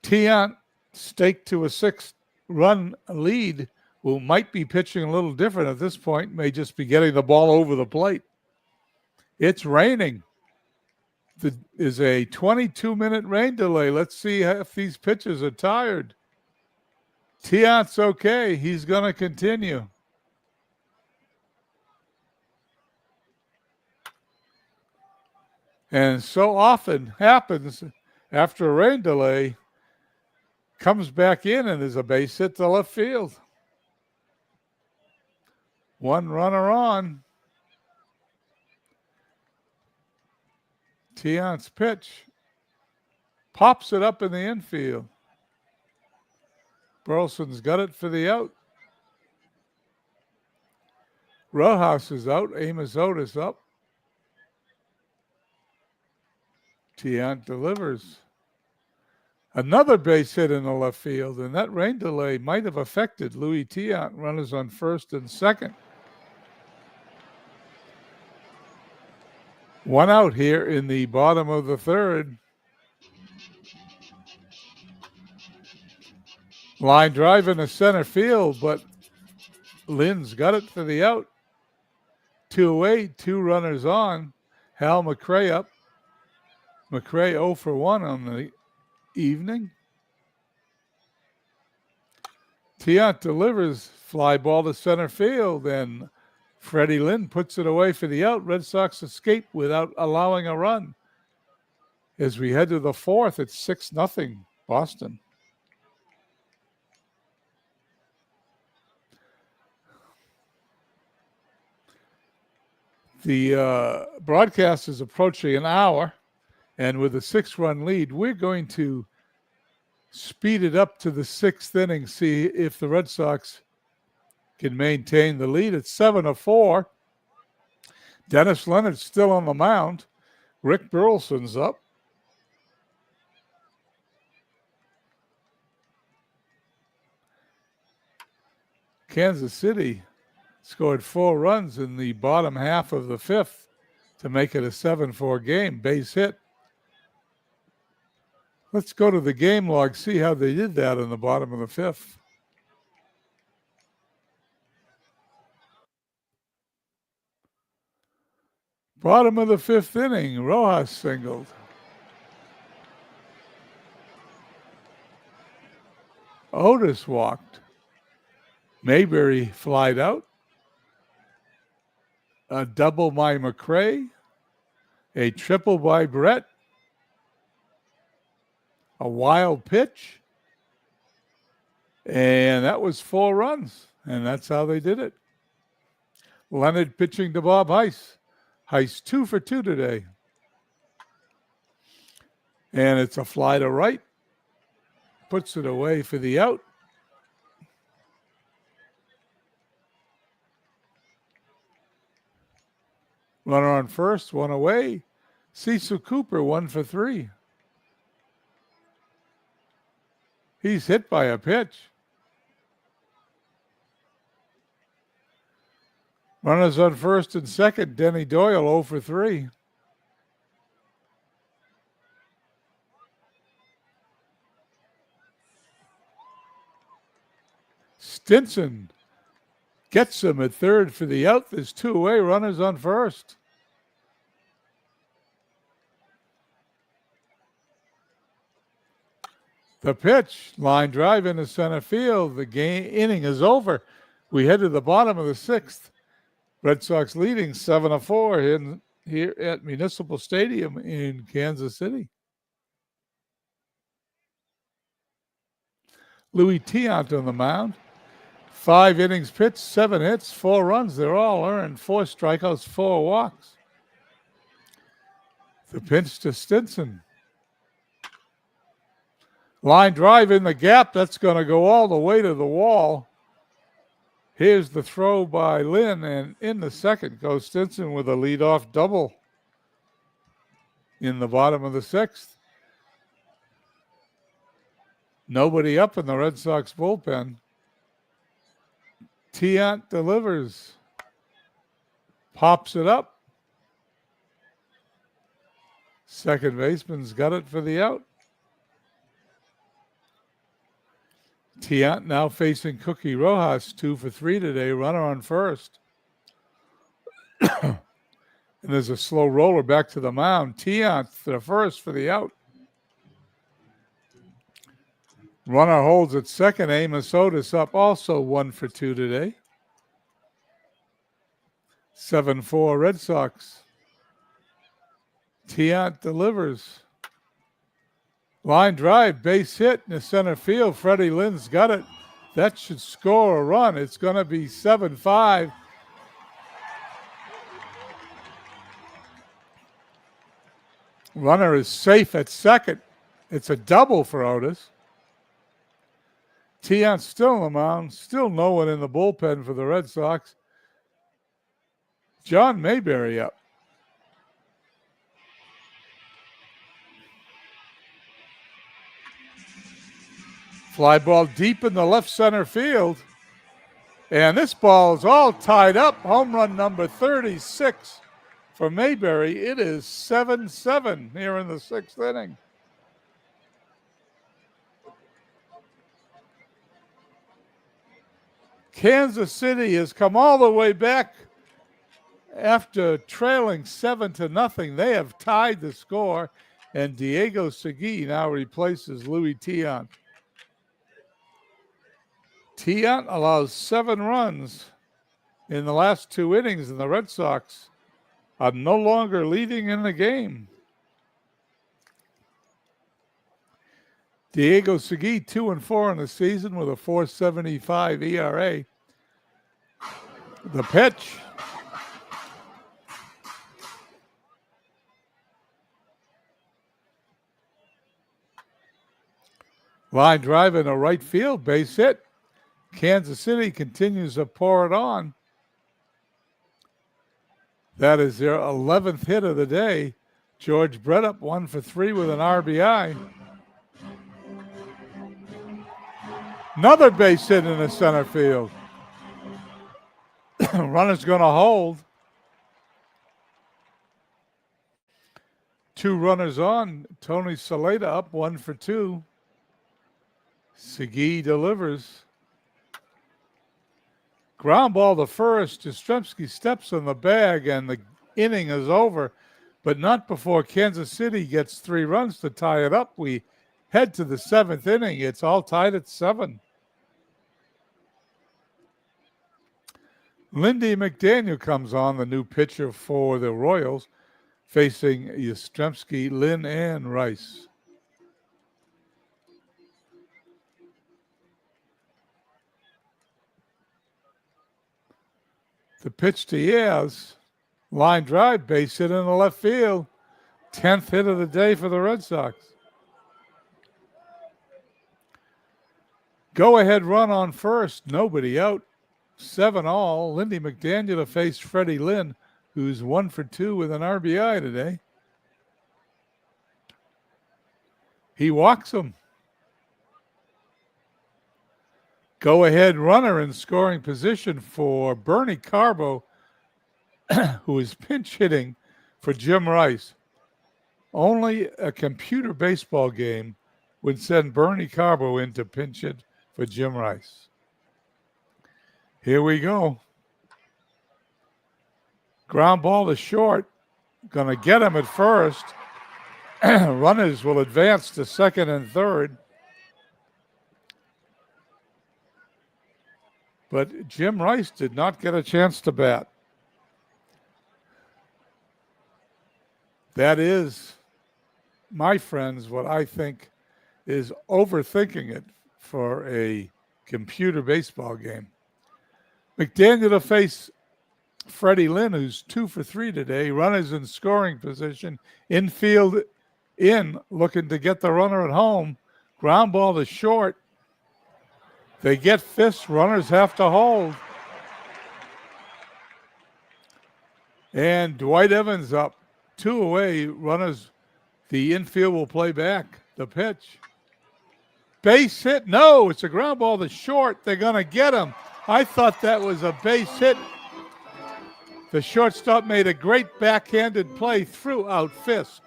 Tiant staked to a 6-run lead, who might be pitching a little different at this point, may just be getting the ball over the plate. It's raining. There is a 22-minute rain delay. Let's see if these pitchers are tired. Tiant's okay. He's going to continue. And so often happens after a rain delay, comes back in and there's a base hit to left field. 1 runner on. Tiant's pitch. Pops it up in the infield. Burleson's got it for the out. Rojas is out. Amos Otis up. Tiant delivers. Another base hit in the left field, and that rain delay might have affected Louis Tiant. Runners on first and second. 1 out here in the bottom of the third. Line drive into center field, but Lynn's got it for the out. 2 away, 2 runners on. Hal McRae up. McRae 0 for 1 on the evening. Tiant delivers, fly ball to center field, and Freddie Lynn puts it away for the out. Red Sox escape without allowing a run. As we head to the fourth, it's 6-0 Boston. The broadcast is approaching an hour, And with a 6-run lead, we're going to speed it up to the 6th inning, see if the Red Sox can maintain the lead. It's 7-4. Dennis Leonard's still on the mound. Rick Burleson's up. Kansas City scored 4 runs in the bottom half of the 5th to make it a 7-4 game. Base hit. Let's go to the game log, see how they did that in the bottom of the 5th. Bottom of the 5th inning, Rojas singled. Otis walked. Mayberry flied out. A double by McRae. A triple by Brett. A wild pitch. And that was 4 runs. And that's how they did it. Leonard pitching to Bob Heiss. Heiss 2 for 2 today. And it's a fly to right. Puts it away for the out. Runner on first, 1 away. Cecil Cooper 1 for 3. He's hit by a pitch. Runners on first and second. Denny Doyle 0 for 3. Stinson gets him at third for the out. There's 2 away. Runners on first. The pitch, line drive into center field. The inning is over. We head to the bottom of the 6th. Red Sox leading 7-4 here at Municipal Stadium in Kansas City. Louis Tiant on the mound. 5 innings pitched, 7 hits, 4 runs. They're all earned. 4 strikeouts, 4 walks. The pitch to Stinson. Line drive in the gap. That's going to go all the way to the wall. Here's the throw by Lynn, and in the second goes Stinson with a leadoff double in the bottom of the 6th. Nobody up in the Red Sox bullpen. Tiant delivers. Pops it up. Second baseman's got it for the out. Tiant now facing Cookie Rojas, 2 for 3 today. Runner on first. And there's a slow roller back to the mound. Tiant to the first for the out. Runner holds at second. Amos Otis up, also 1 for 2 today. 7-4 Red Sox. Tiant delivers. Line drive, base hit in the center field. Freddie Lynn's got it. That should score a run. It's going to be 7-5. Runner is safe at second. It's a double for Otis. Tiant's still on the mound. Still no one in the bullpen for the Red Sox. John Mayberry up. Fly ball deep in the left center field. And this ball is all tied up. Home run number 36 for Mayberry. It is 7-7 here in the 6th inning. Kansas City has come all the way back after trailing 7-0. They have tied the score, and Diego Segui now replaces Louis Tiant. Tiant allows 7 runs in the last 2 innings, and the Red Sox are no longer leading in the game. Diego Segui 2-4 in the season with a 4.75 ERA. The pitch. Line drive in the right field, base hit. Kansas City continues to pour it on. That is their 11th hit of the day. George Bredup 1 for 3 with an RBI. Another base hit in the center field. Runner's going to hold. 2 runners on. Tony Saleta up 1 for 2. Segui delivers. Ground ball to first. Yastrzemski steps on the bag, and the inning is over, but not before Kansas City gets 3 runs to tie it up. We head to the 7th inning. It's all tied at 7. Lindy McDaniel comes on, the new pitcher for the Royals, facing Yastrzemski, Lynn, and Rice. The pitch to Yaz. Line drive, base hit in the left field. 10th hit of the day for the Red Sox. Go-ahead run on first. Nobody out. 7 all. Lindy McDaniel to face Freddie Lynn, who's 1 for 2 with an RBI today. He walks him. Go-ahead runner in scoring position for Bernie Carbo, who is pinch hitting for Jim Rice. Only a computer baseball game would send Bernie Carbo in to pinch hit for Jim Rice. Here we go. Ground ball to short. Going to get him at first. Runners will advance to second and third. But Jim Rice did not get a chance to bat. That is, my friends, what I think is overthinking it for a computer baseball game. McDaniel to face Freddie Lynn, who's 2 for 3 today. Runners in scoring position. Infield in, looking to get the runner at home. Ground ball to short. They get fists. Runners have to hold. And Dwight Evans up. 2 away. Runners, the infield will play back. The pitch. Base hit. No, it's a ground ball to short. They're going to get him. I thought that was a base hit. The shortstop made a great backhanded play, threw out Fisk.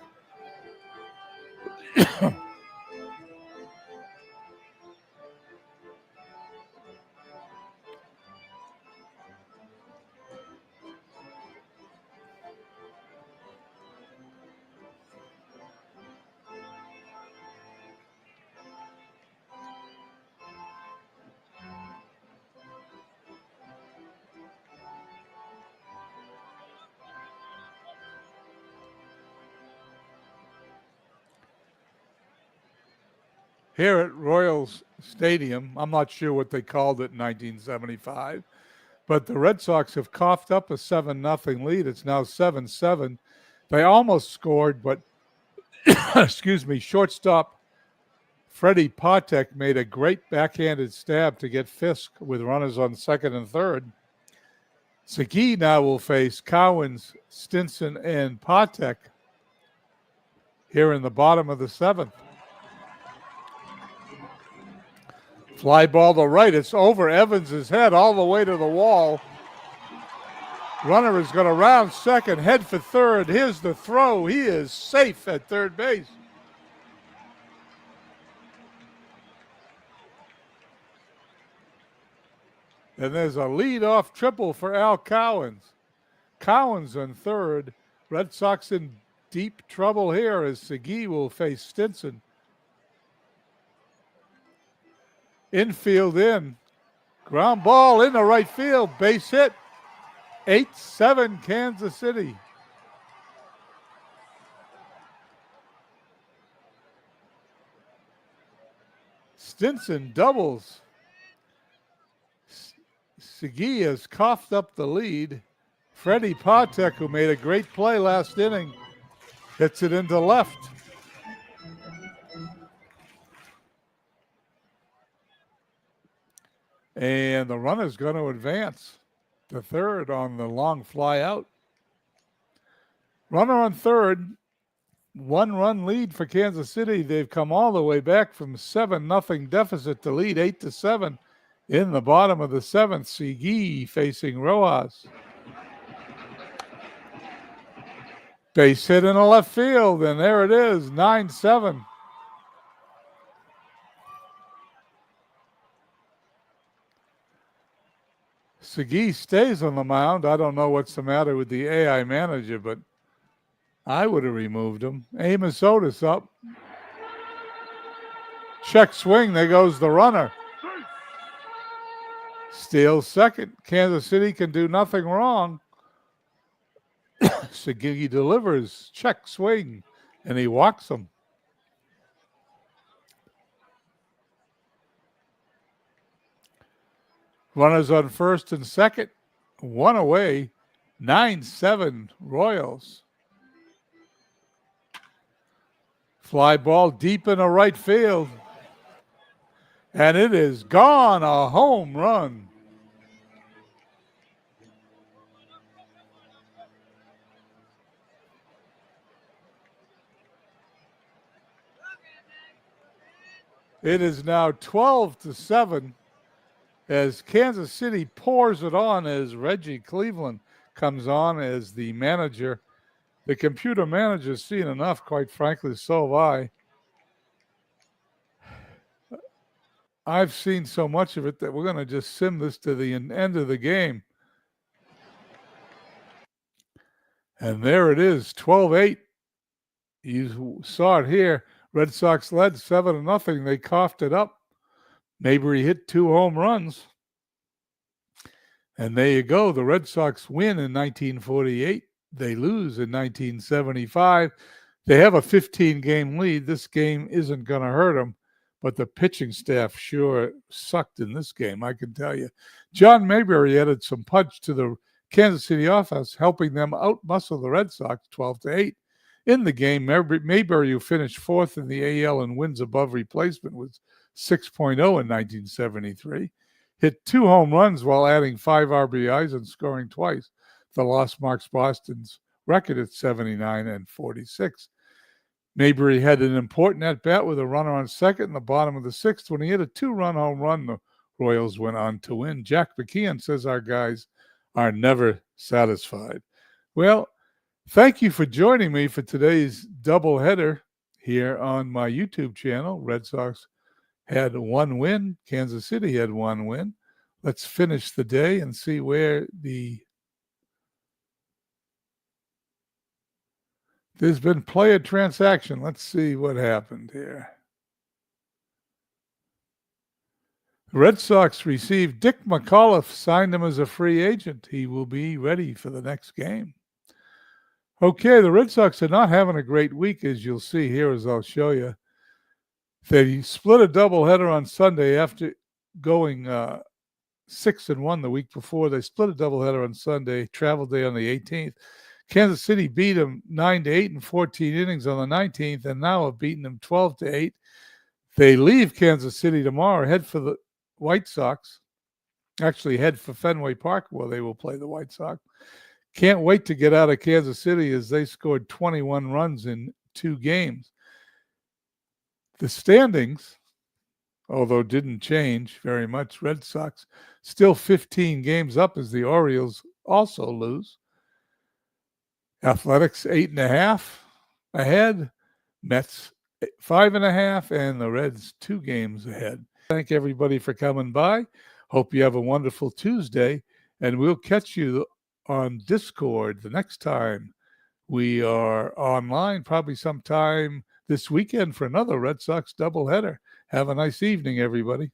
Here at Royals Stadium, I'm not sure what they called it in 1975, but the Red Sox have coughed up a 7-0 lead. It's now 7-7. They almost scored, but, excuse me, shortstop Freddie Patek made a great backhanded stab to get Fisk with runners on second and third. Segui now will face Cowens, Stinson, and Patek here in the bottom of the 7th. Fly ball to right. It's over Evans' head all the way to the wall. Runner is going to round second, head for third. Here's the throw. He is safe at third base. And there's a leadoff triple for Al Cowens. Cowens on third. Red Sox in deep trouble here as Segui will face Stinson. Infield in. Ground ball in the right field. Base hit. 8-7 Kansas City. Stinson doubles. Segui has coughed up the lead. Freddie Patek, who made a great play last inning, hits it into left. And the runner's going to advance to third on the long fly out. Runner on third, 1-run lead for Kansas City. They've come all the way back from 7-0 deficit to lead 8-7 in the bottom of the seventh. Segui facing Rojas. Base hit in the left field, and there it is, 9-7. Segui stays on the mound. I don't know what's the matter with the AI manager, but I would have removed him. Amos Otis up. Check swing. There goes the runner. Steals second. Kansas City can do nothing wrong. Segui delivers. Check swing. And he walks him. Runners on first and second. One away. 9-7 Royals. Fly ball deep in the right field. And it is gone. A home run. It is now 12-7 as Kansas City pours it on as Reggie Cleveland comes on as the manager. The computer manager's seen enough, quite frankly, so have I. I've seen so much of it that we're going to just sim this to the end of the game. And there it is, 12-8. You saw it here. Red Sox led 7-0. They coughed it up. Mabry hit 2 home runs. And there you go. The Red Sox win in 1948. They lose in 1975. They have a 15-game lead. This game isn't going to hurt them, but the pitching staff sure sucked in this game, I can tell you. John Mayberry added some punch to the Kansas City offense, helping them outmuscle the Red Sox 12-8. In the game, Mayberry, who finished fourth in the AL in wins above replacement, was 6.0 in 1973. Hit 2 home runs while adding 5 RBIs and scoring twice. The loss marks Boston's record at 79 and 46. Mayberry had an important at-bat with a runner on second in the bottom of the sixth. When he hit a 2-run home run, the Royals went on to win. Jack McKeon says our guys are never satisfied. Well, thank you for joining me for today's doubleheader here on my YouTube channel. Red Sox had 1 win. Kansas City had 1 win. Let's finish the day and see where there's been player transaction. Let's see what happened here. The Red Sox received Dick McAuliffe, signed him as a free agent. He will be ready for the next game. Okay, the Red Sox are not having a great week, as you'll see here, as I'll show you. They split a doubleheader on Sunday after going 6-1 the week before. They split a doubleheader on Sunday, travel day on the 18th. Kansas City beat them 9-8 in 14 innings on the 19th, and now have beaten them 12-8. They leave Kansas City tomorrow, head for the White Sox. Actually, head for Fenway Park, where they will play the White Sox. Can't wait to get out of Kansas City as they scored 21 runs in 2 games. The standings, although didn't change very much, Red Sox still 15 games up as the Orioles also lose. Athletics 8.5 ahead, Mets 5.5, and the Reds 2 games ahead. Thank everybody for coming by. Hope you have a wonderful Tuesday, and we'll catch you on Discord the next time we are online, probably sometime this weekend for another Red Sox doubleheader. Have a nice evening, everybody.